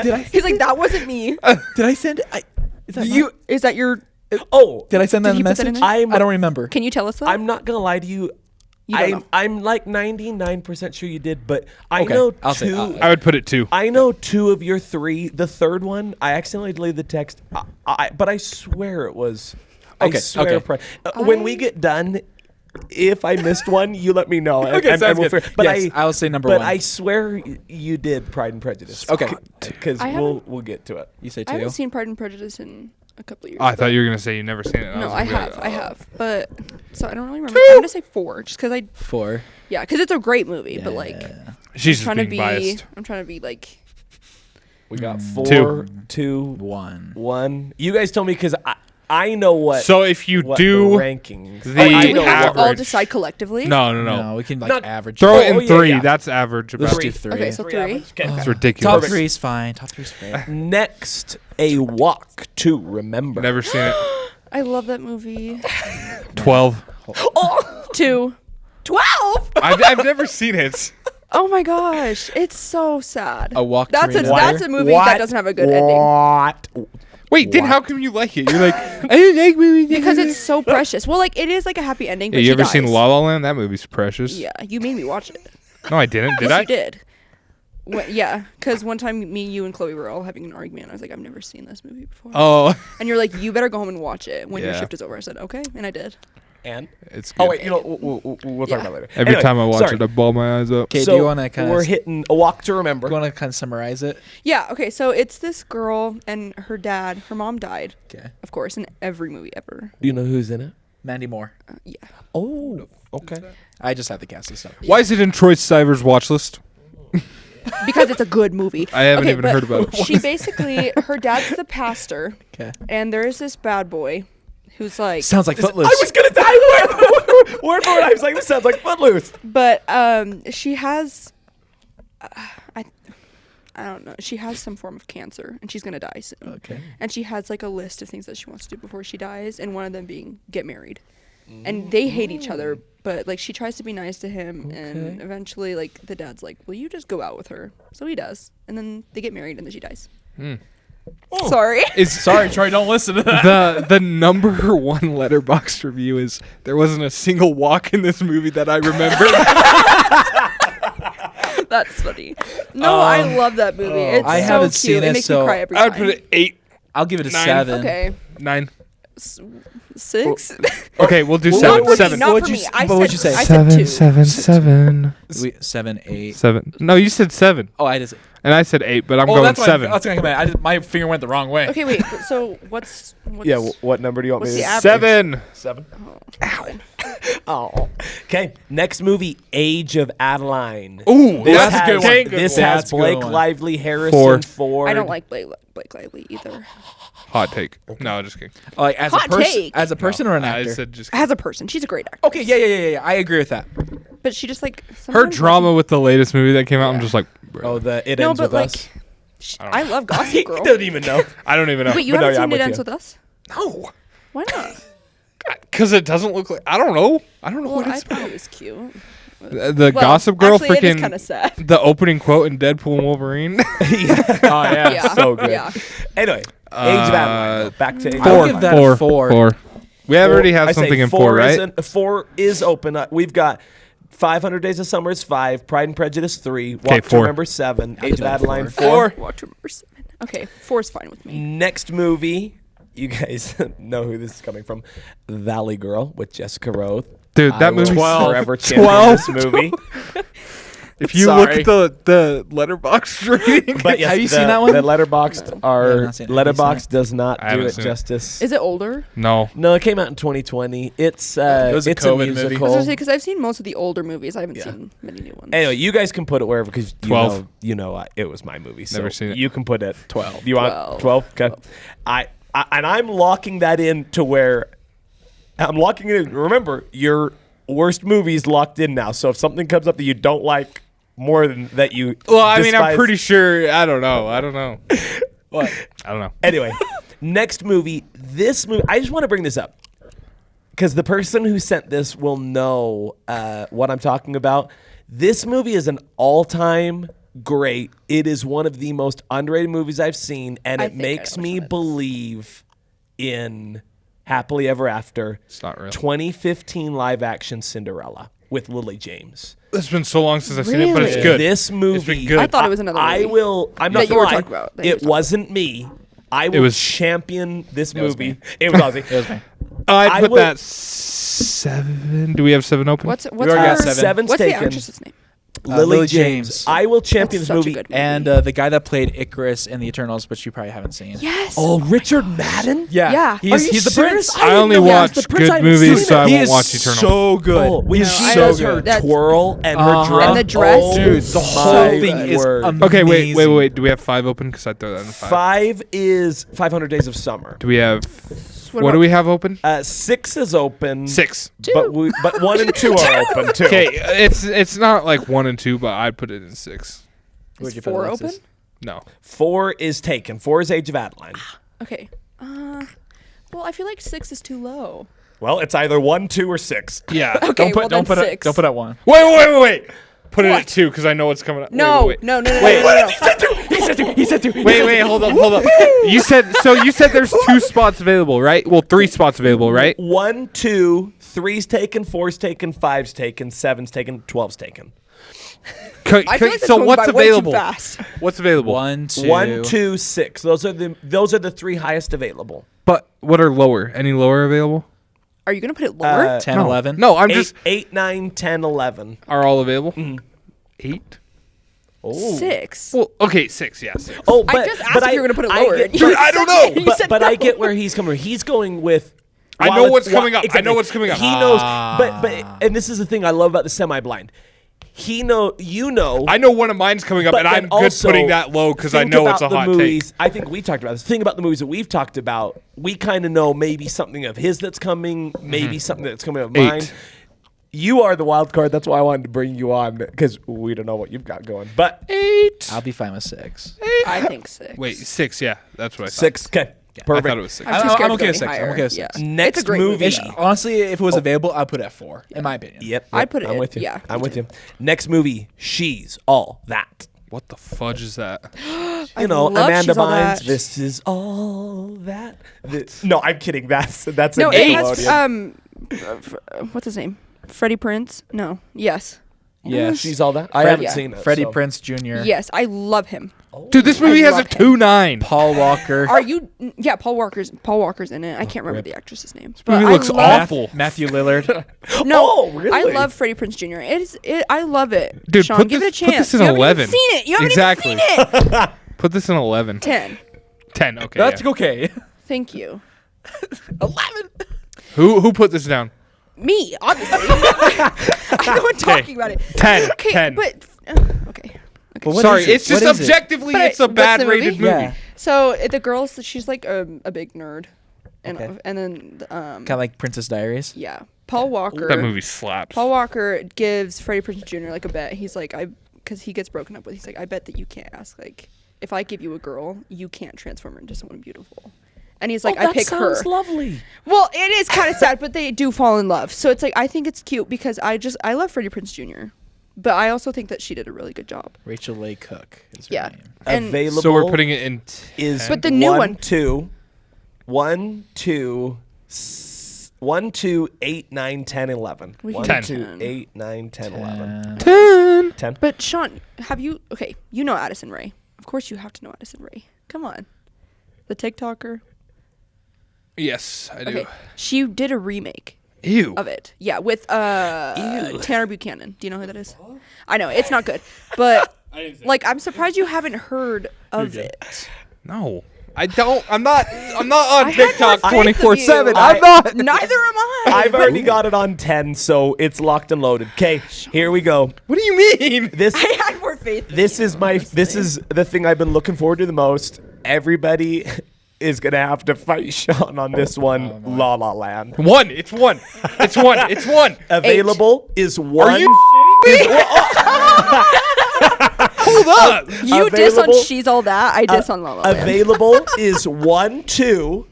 Did I? He's like, that wasn't me. Did I send it? Is that You is that your? Oh, Did I send that Did in the he put that in message? there? I don't remember. Can you tell us that? I'm not gonna lie to you. You don't know. I'm like 99% sure you did, but I Okay, know I'll say- two. I would put it 2. I know 2 of your 3. The third one, I accidentally deleted the text. But I swear it was. Okay, I swear. okay. When we get done, if I missed one, you let me know. Okay, sounds we'll good. figure- But Yes, I'll say number But 1. I swear you did Pride and Prejudice. Okay. Because I we'll get to it. You say I haven't 2. seen Pride and Prejudice in a couple of years. Oh, I but- thought you were gonna say you never seen it. No, was I gonna have. be I like, have. But so I don't really remember. I'm gonna say 4, just because 4. yeah, because it's a great movie. But like, She's just trying to being be, biased. I'm trying to be like, We got 2. 2, 1. 1. You guys told me because I know what. So if you what do the rankings. the I do we know have to all average- decide collectively? no, No, we can like Not- average. throw it. it in Oh, yeah, 3. yeah. That's average. Let's About. do 3. Okay, so 3. average. Okay. It's Top ridiculous. 3 is fine. Top 3 is fair. Next, A Walk to Remember. Never seen it. I love that movie. 12. 2. 12. I've never seen it. Oh my gosh, it's so sad. A Walk to That's a Remember. that's a movie that doesn't have a good ending What? Wait, then What? how come you like it? You're like, I didn't like movies because it's so precious. Well, like it is like a happy ending. Yeah, But you she ever dies. seen La La Land? That movie's precious. Yeah, you made me watch it. No, I didn't. Did Yes, I? you did. Yeah, because one time me, you, and Chloe were all having an argument. I was like, I've never seen this movie before. Oh, And you're like, you better go home and watch it when your Yeah. shift is over. I said, okay, and I did. And it's good. oh wait, you know we'll talk Yeah. about it later. Every Anyway, time I watch sorry. it, I ball my eyes up. Okay, So do you want to kind we're of hitting A Walk to Remember. summarize it? Yeah, okay, so it's this girl and her dad. Her mom died, Okay. of course, in every movie ever. Do you know who's in it? Mandy Moore. Yeah. Oh, okay. I just have the cast and stuff. Why is it in Troy Stiver's watch list? Because it's a good movie. I haven't Okay, even but heard about it. She basically, her dad's the pastor, Okay. and there is this bad boy who's like, Sounds like Footloose. I was gonna die word for word. I was like, this sounds like Footloose. but she has, I don't know, she has some form of cancer, and she's gonna die soon. Okay. And she has like a list of things that she wants to do before she dies, and one of them being get married. And they hate each other, but like she tries to be nice to him, and Okay. eventually like the dad's like, "Will you just go out with her?" So he does, and then they get married, and then she dies. Sorry. Sorry, Troy. Don't listen to that. The number 1 letterbox review is there wasn't a single walk in this movie that I remember. That's funny. No, I love that movie. It's I so haven't cute. seen it it, makes so me cry every I time. would put it 8, I'll give it a 9. 7. Okay. 9. 6? Okay, we'll do Not seven. for me, Seven. not What would for you me. s- I what would said you say? I said 2. Seven. 7, 8. 7. No, you said 7, Oh, I just. and I said 8, but I'm Oh, going that's why 7. that's gonna come in. My finger went the wrong way. Okay, wait. So what's Yeah. What number do you want what's me the to? average? 7. 7. Oh. Okay. Next movie, Age of Adeline. Ooh, This that's has, a good one. This That's has a good Blake one. Lively, Harrison 4. Ford. I don't like Blake Lively either. Hot take. No, just kidding. Like as Hot a person, take. as a person or an I actor. said just As a person, she's a great actor. Okay, yeah. I agree with that. But she just like her sometimes drama with the latest movie that came out. I'm Yeah. just like, bro. Oh, It No, Ends but With like, Us. I love Gossip He Girl. doesn't even know. I don't even know. Wait, you But no, haven't yeah, I'm seen It with Ends you. With Us? No, Why not? because it doesn't look like. I don't know. I don't know Well, what I it's. thought it was cute. The Well, Gossip Girl actually, it is kind freaking. of sad. The opening quote in Deadpool and Wolverine. Oh yeah. Yeah. So good. Yeah. Anyway, Age of Adeline. though. Back to Age of I would Adeline. give that a 4. 4. We already have I say something in 4, right? 4 is open. We've got 500 Days of Summer is 5, Pride and Prejudice 3, Walk to 4. Remember 7, Age of bet Adeline 4. 4. Watch Remember 7. Okay, 4 is fine with me. Next movie, you guys know who this is coming from. Valley Girl with Jessica Rose. Dude, that I will movie's forever champion this movie. If you Sorry. look at the letterbox rating, But yes, Have you seen that one? The Letterboxd Yeah, I've are not seen it. Have you Letterboxd seen does not I do haven't it seen it. justice. Is it older? no. No, it came out in 2020. It's was a it's COVID a movie. I was musical. gonna say because I've seen most of the older movies. I haven't Yeah. seen many new ones. Anyway, you guys can put it wherever because 12. it was my movie. So Never seen it. You can put it 12. You want 12. 12? Okay. And I'm locking that in to where I'm locking it in. Remember, your worst movie's locked in now. So if something comes up that you don't like more than that you Well, I mean, I'm despise- pretty sure. I don't know. What? I don't know. Anyway, next movie. This movie. I just want to bring this up because the person who sent this will know what I'm talking about. This movie is an all-time great. It is one of the most underrated movies I've seen, and I it think I makes know which me one it is. believe in Happily Ever After. It's not real. 2015 live-action Cinderella with Lily James. It's been so long since I've seen it, but it's Really? good. This movie, It's been good. I thought it was another I movie will. I'm not that you gonna were lie. talking about, that you were It talking wasn't me. I will was- champion this was movie. me. It was Ozzy. It was me. I'd I put will- that 7. Do we have 7 open? What's already got her? 7. Seven's What's the taken. actress's name? Lily James. I will champion That's this such a movie. good movie. And the guy that played Icarus in the Eternals, which you probably haven't seen. Yes. Oh, Richard Madden. Yeah. He's, Are you he's the serious? prince. I only didn't know that was watch the Prince. I good haven't movies, seen so it. I He won't is watch Eternal. so good. Oh, when He's she so does good. her That's- twirl and her Uh-huh. dress. And the dress. Oh, Dude, the whole my thing is word. amazing. Okay, wait. Do we have 5 open? Because I throw that in 5. 5 is 500 Days of Summer. Do we have? What What do about- we have open? 6 is open. 6. But 1 and 2 are open too. Okay, it's not like 1 and 2, but I'd put it in 6. Is 4 open? No. 4 is taken. 4 is Age of Adeline. Okay. Well, I feel like 6 is too low. Well, it's either 1, 2, or 6. Yeah. Okay, well don't then put 6. Don't put at 1. Wait. Put it What? at 2 because I know what's coming up. No, Wait. no. Wait. He said 2. Wait, hold up. You said there's 2 spots available, right? Well, 3 spots available, right? 1, 2, 3's taken, 4's taken, 5's taken, 7's taken, 12's taken. I feel like that's So going what's by way too available? fast. What's available? 1, 2. 1, 2, 6. Those are the 3 highest available. But what are lower? Any lower available? Are you gonna put it lower? 10, No. 11. No, I'm 8, just 8, 9, 10, 11. are all available. 8. Oh. 6. Well, okay, 6. Yeah, 6. Oh, I but just asked but if you were gonna put it I lower. get- You but I said- don't know. you But, said but I no. get where he's coming from. He's going with. I while know it's- what's coming while- up. I know what's coming up. He knows, but and this is the thing I love about the semi-blind. He know, you know. I know one of mine's coming up, But and then I'm good also, putting that low because I think know about it's a the hot movies, take. I think we talked about this. Think about the movies that we've talked about. We kind of know maybe something of his that's coming, maybe something that's coming of 8. mine. You are the wild card. That's why I wanted to bring you on because we don't know what you've got going. But 8. I'll be fine with 6. I think 6. Wait, 6. Yeah, that's what I thought. 6. Okay. I Perfect. thought it was 6. I'm too scared I'm to okay go with any 6. I'm higher. okay with 6. Yeah. Next it's a great movie. movie. Honestly, if it was available, I'd put it at 4, in my opinion. Yep. I'd put it I'm in- with you. yeah, I'm me with too. you. Next movie, She's All That. What the fudge is that? You know, love Amanda She's All Bynes. That. This is all that. No, I'm kidding. That's No, a it has Nickelodeon. what's his name? Freddie Prinze? No. Yes. Yes. She's all that. I Fred- haven't yeah. seen it. Freddie so. Prinze Jr. Yes, I love him. Dude, this movie I has a love him. 2.9. Paul Walker. Are you? Yeah, Paul Walker's in it. I can't remember the actress's name. But movie I looks love, awful. Matthew Lillard. No, Oh, really? I love Freddie Prinze Jr. I love it. Dude, Sean, put give this- it a put chance. this in you haven't 11. even seen it. You haven't Exactly. even seen it. Put this in 11. 10. 10, okay. That's yeah. okay. Thank you. 11. Who put this down? Me, obviously. I know I'm talking about it. 10. Okay, 10. but okay. But what Sorry, is it? it's just What is it? objectively, But it's a what's the bad rated movie? movie. Yeah. So the girl, she's like a big nerd, and Okay. and then Kind of like Princess Diaries. yeah, Paul Walker. That movie slaps. Paul Walker gives Freddie Prinze Jr. like a bet. He's like, because he gets broken up with. He's like, I bet that you can't ask. Like, if I give you a girl, you can't transform her into someone beautiful. And he's like, I pick her. lovely. Well, it is kind of sad, but they do fall in love. So it's like, I think it's cute because I love Freddie Prinze Jr. But I also think that she did a really good job. Rachel Leigh Cook is her Yeah. name. And Available. So we're putting it in. is But the new one- 1, 2, 8, 9, 10, 11. We 1, can do 2, 10. 8, 9, 10, 11. 10. 10. But Sean, okay, you know Addison Rae. Of course you have to know Addison Rae. Come on. The TikToker. Yes, I do. Okay. She did a remake Ew. of it. Yeah, with Tanner Buchanan. Do you know who that is? I know, it's not good. But like I'm surprised you haven't heard of it. No. I don't. I'm not on I had TikTok more faith of 24/7. you. I'm not. Neither am I. I've already got it on 10, so it's locked and loaded. Okay, here we go. What do you mean? This I had more faith. than this you, is my honestly. this is the thing I've been looking forward to the most. Everybody is gonna have to fight Sean on this one. La La Land. One. It's one. It's one. It's one. Available is one. Are you Hold up. You diss on available- She's All That. I diss on La La Land. Available is 1, 2,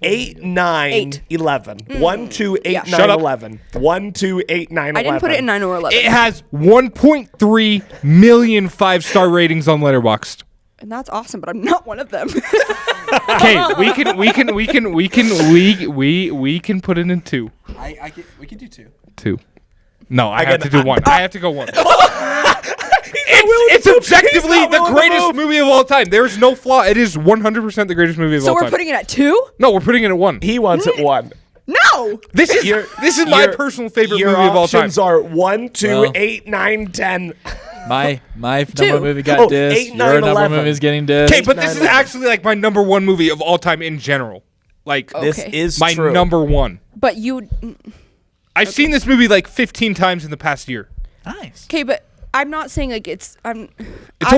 8, 9, 8. 11. 1, 2, 8, Yeah. 9, Shut up. 11. 1, 2, 8, 9, 11. I didn't put it in 9 or 11. It has 1.3 million 5-star ratings on Letterboxd. And that's awesome, but I'm not one of them. Okay, we can put it in 2. We can do 2. 2. No, I have gotta- to do 1. I have to go 1. It's objectively not the willing to greatest move. movie of all time. There's no flaw. It is 100% the greatest movie of So all we're time. putting it at 2? No, we're putting it at 1. He wants it 1. No! This is my Your- personal favorite Your movie of all time. options are 1, 2, Well. 8, 9, 10. My number 2. one movie got Oh, dissed. 8, 9, Your number 11. one movie is getting dissed. Okay, but this is actually like my number 1 movie of all time in general. Like This Okay. is my true. number 1. But you. I've seen this movie like 15 times in the past year. Nice. Okay, but I'm not saying like it's. It's I'm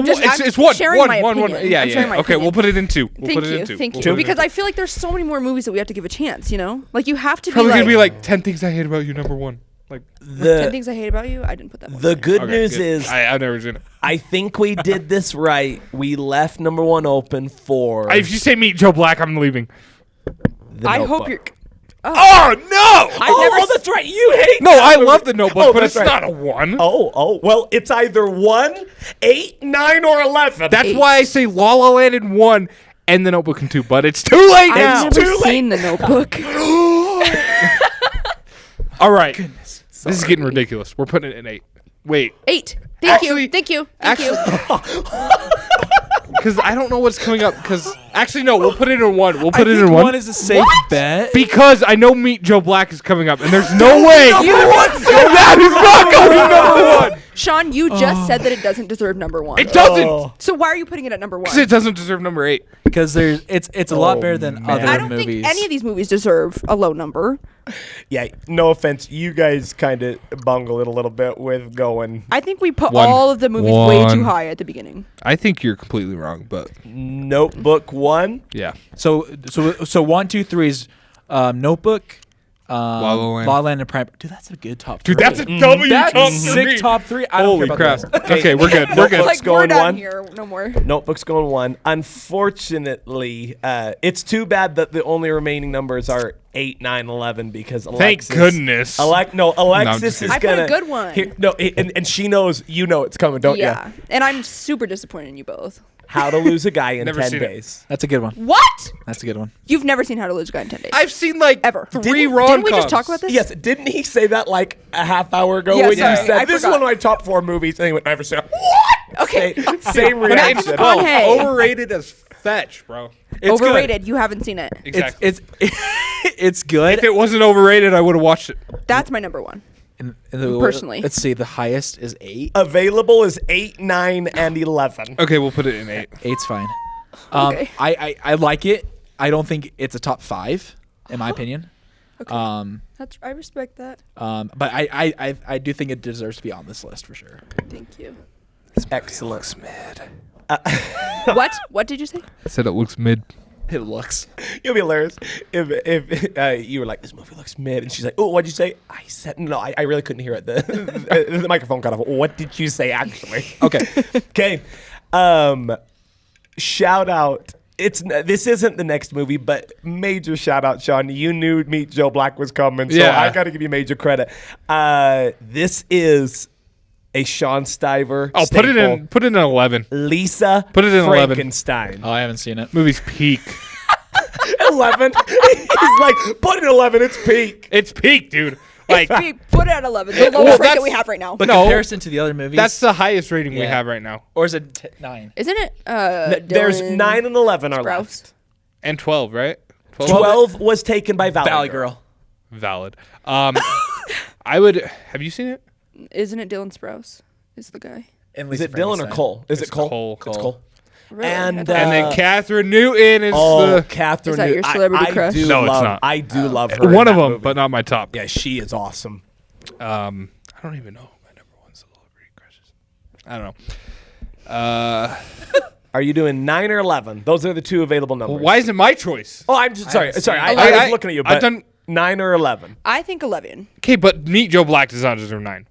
it's one. sharing One, my one, one. opinion. Yeah, I'm sharing yeah. my Okay, we'll opinion. put it in 2. We'll Thank put it you, in 2. thank We'll you. put it in Because 2. I feel like there's so many more movies that we have to give a chance. You know, like you have to be Probably like. gonna be like 10 things I hate about you. Number 1. Like 10 The things I hate about you. I didn't put that one. the in. good okay, news good. is I've never seen it. I think we did this right. We left number 1 open for If you say Meet Joe Black, I'm leaving. The I Notebook. hope you're. Oh no! I've never that's right. You hate No, that I movie. love The Notebook, Oh, but that's it's right. not a 1. Oh, well, it's either 1, 8, 9, or 11. That's 8. why I say La La Land in 1 and The Notebook in 2. But it's too late now. I've never too late. seen The Notebook. All right. This is getting ridiculous. We're putting it in 8. Wait, 8. Thank Actually- you. Thank you. Thank you. because I don't know what's coming up. Because actually, no, we'll put it in 1. We'll I put it think in 1 1 is a safe bet. because I know Meet Joe Black is coming up, and there's no way that is not going number 1. Sean, you just said that it doesn't deserve number 1. It doesn't. Oh. So why are you putting it at number 1? Because it doesn't deserve number 8. Because it's a lot better than man. other I don't movies. think any of these movies deserve a low number. Yeah, no offense. You guys kind of bungle it a little bit with going I think we put 1. all of the movies way 1. too high at the beginning. I think you're completely wrong, but Notebook 1. yeah. So 1, 2, 3 is Notebook, La La Land. La La Land, and Prime. Dude, that's a good top 3. Dude, that's a W That's top a for sick me. top 3. I don't Holy care crap. about the rest. Okay, we're good. We're Notebook's good. Like we're going done 1. here. No more. Notebook's going 1. Unfortunately, it's too bad that the only remaining numbers are 8, 9, 11 because Thank Alexis. goodness. Alexis just is kidding. I put gonna a good one. and she knows you know it's coming, don't you? Yeah. And I'm super disappointed in you both. How to Lose a Guy in Never 10 seen it. Days. That's a good one. What? That's a good one. You've never seen How to Lose a Guy in 10 Days? I've seen like Ever. 3 rom-coms. Didn't we just talk about this? Yes, didn't he say that like a half hour ago Yeah, when sorry, you said I this is forgot. one of my top 4 movies? And he went, never seen it. What? Okay. Same reaction. Con Hey. Overrated as fetch, bro. It's good. Overrated. You haven't seen it. Exactly. It's good. If it wasn't overrated, I would have watched it. That's my number one. Personally. Let's see. The highest is 8. Available is 8, 9, and 11. Okay, we'll put it in 8. 8's fine. Okay. I like it. I don't think it's a top 5, in my opinion. Okay. I respect that. But I do think it deserves to be on this list for sure. Thank you. Excellent. What did you say? I said it looks mid. It looks. It'll be hilarious if you were like, this movie looks mid, and she's like, oh, what'd you say? I said, no, I really couldn't hear it. The microphone cut off. What did you say, actually? Okay. Okay. Shout out. This isn't the next movie, but major shout out, Sean. You knew Meet Joe Black was coming, so Yeah. I got to give you major credit. This is a Sean Stiver. Oh, put it in 11. Lisa Put it in 11. Frankenstein. Oh, I haven't seen it. Movie's peak. 11. He's like, put it in 11. It's peak. It's peak, dude. Like We put it at 11. The Well, lowest rate that that's- we have right now. But No. comparison to the other movies, that's the highest rating we Yeah. have right now. or is it 9? Isn't it? There's Dylan 9 and 11 are Sprouse? left. And 12, right? 12 was taken by Valley Girl. Valid. I would. Have you seen it? Isn't it Dylan Sprouse? Is the guy? And Is Lisa it Dylan or Frankenstein. Cole? Is It's it Cole? Cole. It's Cole. Really? And, I thought- And then Catherine Newton is Oh, Catherine. Is that your Newton. celebrity I crush? do No, it's love, not. I do love her. in one of that them, movie. but not my top. Yeah, she is awesome. I don't even know my number 1 celebrity crushes. I don't know. Are you doing 9 or 11? Those are the 2 available numbers. Why is it my choice? Oh, I'm just sorry. haven't Sorry, seen I it. was looking at you. I've But done- 9 or 11. I think 11. Okay, but Meet Joe Black does not deserve 9.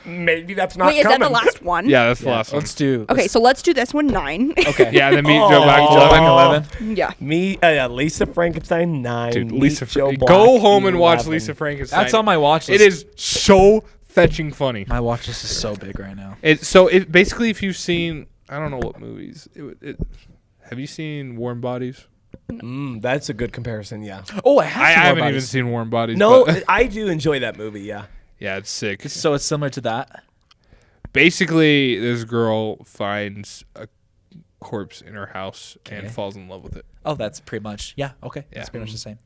Maybe that's not Wait, is coming. that the last one? Yeah, that's the last one. Let's do. Okay, so let's do this one 9. Okay. Yeah, then Meet Joe Black. Oh. Joe Black 11. 11. yeah. Me, Lisa Frankenstein 9. Dude, Meet Lisa. Joe Black, Go home and watch 11. Lisa Frankenstein. That's on my watch list. It is so fetching funny. My watch list is so big right now. It basically, if you've seen, I don't know what movies. Have you seen Warm Bodies? That's a good comparison. Yeah. Oh, I I have. haven't even seen Warm Bodies. No, but I do enjoy that movie. Yeah. yeah, it's sick. So it's similar to that. Basically, this girl finds a corpse in her house Okay. and falls in love with it. Oh, that's pretty much. Yeah. Okay. Yeah. That's pretty much the same.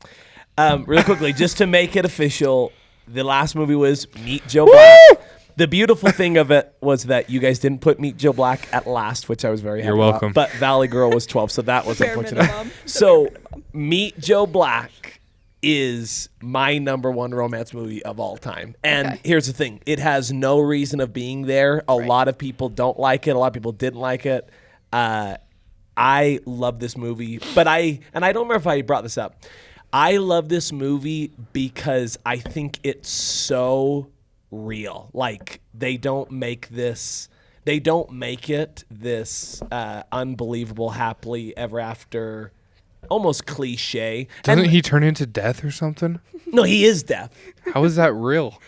Really quickly, just to make it official, the last movie was Meet Joe Black. The beautiful thing of it was that you guys didn't put Meet Joe Black at last, which I was very happy You're welcome. about. But Valley Girl was 12, so that was Bare unfortunate. minimum. So Meet Joe Black is my number 1 romance movie of all time. And Okay. here's the thing. It has no reason of being there. A lot of people don't like it. A lot of people didn't like it. I love this movie, but I don't remember if I brought this up. I love this movie because I think it's so real. Like they don't make it this unbelievable happily ever after, almost cliche. Doesn't And- he turn into death or something? No, he is deaf. How is that real?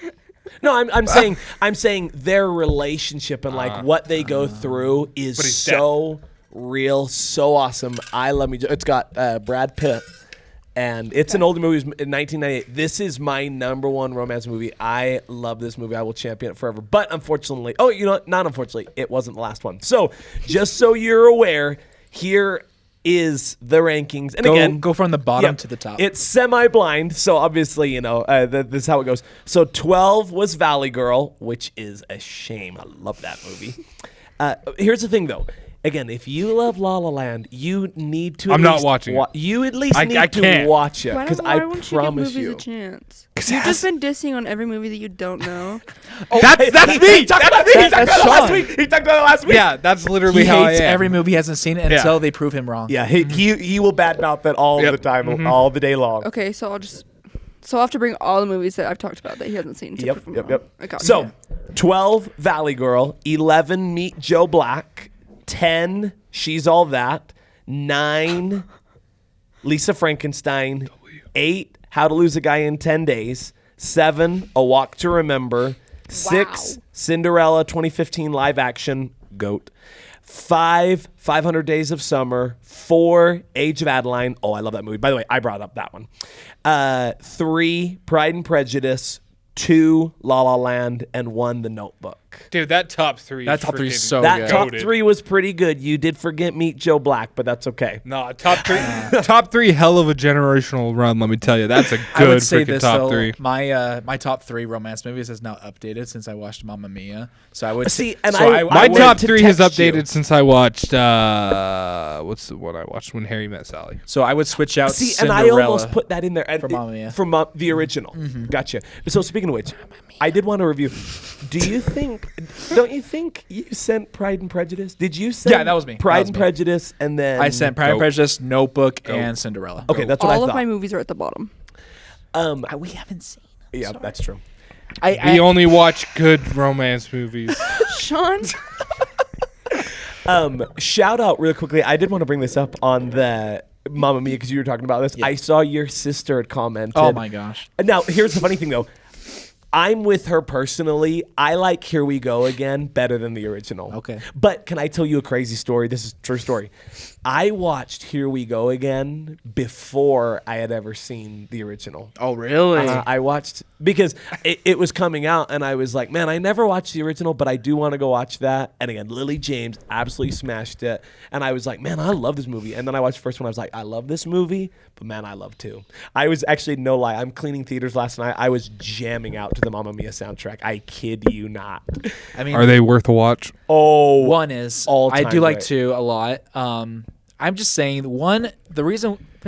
No, I'm saying their relationship and like what they go through is But he's so real, so awesome. I love me. It's got Brad Pitt, and it's an older movie. It was in 1998. This is my number 1 romance movie. I love this movie. I will champion it forever. But unfortunately, not unfortunately, it wasn't the last one. So just so you're aware, here is the rankings. And again, Go from the bottom yeah, to the top. It's semi-blind, so obviously, this is how it goes. So 12 was Valley Girl, which is a shame. I love that movie. Here's the thing, though. Again, if you love La La Land, you need to. I'm not watching it. You at least I need to can't. watch it Why because don't I won't you give promise movies you. a chance? it You've has- just been dissing on every movie that you don't know. That's me. He talked about me. He talked about it last week. He talked about it last week. Yeah, that's literally He how I hates am. every movie he hasn't seen it Yeah. until they prove him wrong. Yeah, he will badmouth it all Yep. the time, all the day long. Okay, so I'll have to bring all the movies that I've talked about that he hasn't seen to prove him wrong. I got So, you. 12, Valley Girl. 11, Meet Joe Black. 10, She's All That. 9, Lisa Frankenstein. 8, How to Lose a Guy in 10 Days. 7, A Walk to Remember. 6, Wow. Cinderella 2015 live action. GOAT. 500 Days of Summer, 4 Age of Adeline. Oh, I love that movie. By the way, I brought up that one. 3 Pride and Prejudice, 2 La La Land, and 1 The Notebook. Dude, that top three. That top three is freaking so That good. top goated. 3 was pretty good. You did forget Meet Joe Black, but that's okay. No, top three. Top three, hell of a generational run. Let me tell you, that's a I good would say freaking this top though, three. my top 3 romance movies is now updated since I watched Mamma Mia. So I would See, say, and so I My wanted top to 3 has text you. updated since I watched. What's the one I watched? When Harry Met Sally. so I would switch out See, Cinderella. and I almost put that in there for Mamma Mia. from the original. Gotcha. So speaking of which, I did want to review. Don't you think you sent Pride and Prejudice? Did you send? Yeah, that was me. That Pride was and me. Prejudice, and then I sent Pride and Goat. Prejudice, Notebook, Goat. and Cinderella. Okay, that's what I All of thought. my movies are at the bottom. We haven't seen. Yeah, that's true. We only watch good romance movies. Sean, Shout out real quickly. I did want to bring this up on the Mamma Mia because you were talking about this. Yeah. I saw your sister had commented. Oh my gosh. Now, here's the funny thing, though. I'm with her personally. I like Here We Go Again better than the original. Okay. But can I tell you a crazy story? This is a true story. I watched Here We Go Again before I had ever seen the original. Oh really? I watched because it was coming out, and I was like, man, I never watched the original, but I do want to go watch that. And again, Lily James absolutely smashed it. And I was like, man, I love this movie. And then I watched the first one. I was like, I love this movie, but man, I love 2. I was actually, no lie, I'm cleaning theaters last night. I was jamming out to the Mamma Mia soundtrack. I kid you not. I mean, Are they worth a watch? Oh, one is all-time I do like great. 2 a lot. I'm just saying there's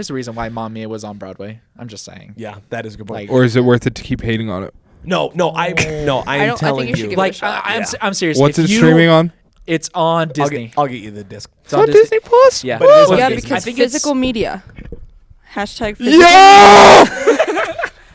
the reason why Mamma Mia was on Broadway. I'm just saying. yeah, that is a good point. Like- Or is it worth it to keep hating on it? I am I telling think you should you. give it Like a shot. I'm serious. What's If it you- streaming on? It's on Disney. I'll get you the disc. It's on Disney. Plus. Yeah. But it is on yeah, Disney. because I think it's- physical media. Hashtag physical.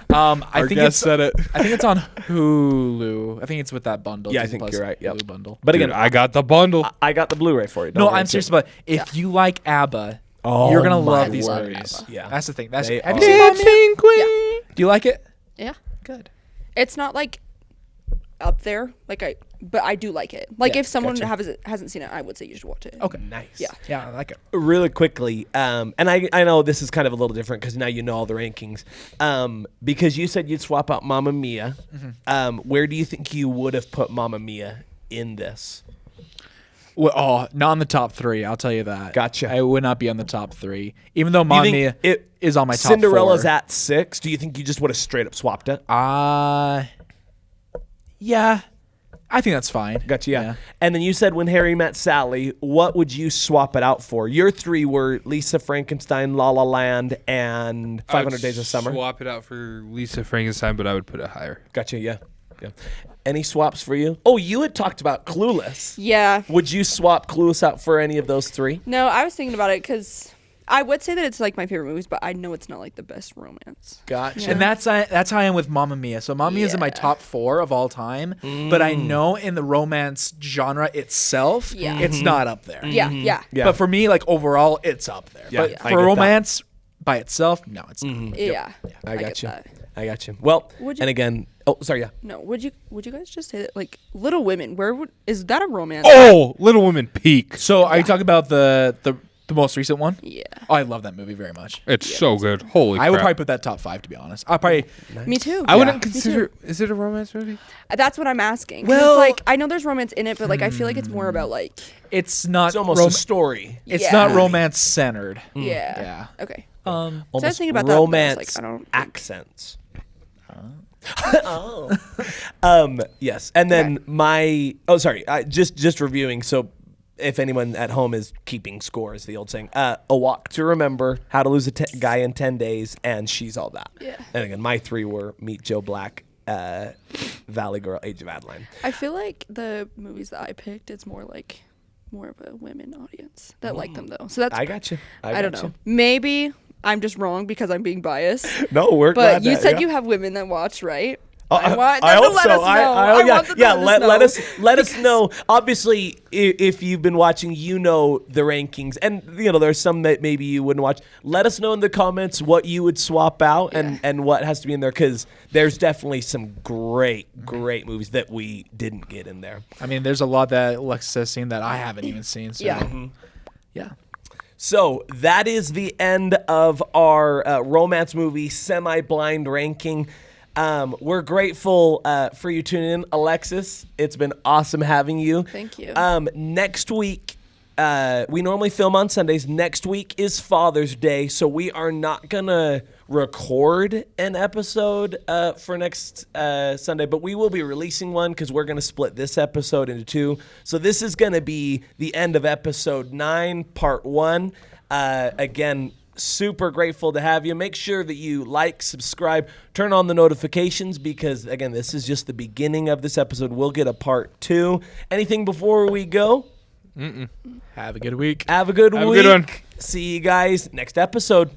I think it's said it. I think it's on Hulu. I think it's with that bundle. Yeah, I Disney think Plus you're right, yep. Hulu bundle. But Dude, again, I got the bundle. I got the Blu-ray for you. No, I'm serious about if you like ABBA, you're gonna love these word. movies. Yeah. That's the thing. Have They you are. seen Mamma Mia? Do you like it? Yeah. Good. It's not like up there, but I do like it. Like Yeah, if someone gotcha. hasn't seen it, I would say you should watch it. Okay. Nice. Yeah. Yeah, I like it. Really quickly, and I know this is kind of a little different because now you know all the rankings. Because you said you'd swap out Mamma Mia. Where do you think you would have put Mamma Mia in this? Well, not on the top 3. I'll tell you that. Gotcha. I would not be on the top 3, even though You Mamma think Mia it is on my top Cinderella's 4. at 6. Do you think you just would have straight up swapped it? Yeah, I think that's fine. Gotcha. Yeah. And then you said When Harry Met Sally. What would you swap it out for? Your 3 were Lisa Frankenstein, La La Land, and 500 Days of Summer. Swap it out for Lisa Frankenstein, but I would put it higher. Gotcha. Yeah. Yeah. Any swaps for you? Oh, you had talked about Clueless. Yeah. Would you swap Clueless out for any of those 3? No, I was thinking about it because I would say that it's like my favorite movies, but I know it's not like the best romance. Gotcha. Yeah. And that's how I am with Mamma Mia. So Mamma Mia is in my Yeah. top 4 of all time, but I know in the romance genre itself, Yeah. it's not up there. Yeah, yeah. Yeah. But for me, like overall, it's up there. Yeah, but I get for that. romance by itself, no, it's not. Yeah. I get got you. that. I got you. Well, Would you- and again, oh, sorry, yeah. No, would you guys just say that like Little Women? Is that a romance? Oh, Little Women peak. So are you talking about the most recent one? Yeah. Oh, I love that movie very much. It's so good. Holy I would crap. probably put that top 5 to be honest. I'll probably Me too. I wouldn't Me consider. too. Is it a romance movie? That's what I'm asking. 'Cause Well- it's like I know there's romance in it, but like I feel like it's more about like it's not It's almost a story. it's Yeah. not romance centered. yeah. Yeah. Okay. Um So I was Almost thinking about that, but I was romance like, I don't think- accents. Yes, and then just reviewing. So, if anyone at home is keeping score, is the old saying. A Walk to Remember, How to Lose a Guy in 10 Days, and She's All That. Yeah. And again, my 3 were Meet Joe Black, Valley Girl, Age of Adeline. I feel like the movies that I picked, it's more of a women audience that like them though. So that's I got you. I don't know. Maybe I'm just wrong because I'm being biased. No, we're But glad you that- said yeah. you have women that watch, right? I want I them to hope let so. us know. I yeah, want them to yeah. let us know. Let us know. Obviously, if you've been watching, you know the rankings, and there's some that maybe you wouldn't watch. Let us know in the comments what you would swap out and what has to be in there, because there's definitely some great movies that we didn't get in there. I mean, there's a lot that Alexis has seen that I haven't even seen. So, yeah. So that is the end of our romance movie semi-blind ranking. We're grateful for you tuning in, Alexis. It's been awesome having you. Thank you. Next week, we normally film on Sundays. Next week is Father's Day, so we are not gonna record an episode for next Sunday, but we will be releasing one because we're gonna split this episode into two. So this is gonna be the end of episode 9, part 1. Again, super grateful to have you. Make sure that you like, subscribe, turn on the notifications, because again, this is just the beginning of this episode. We'll get a part 2. Anything before we go? Have a good week. Have a good Have a week. good one. See you guys next episode.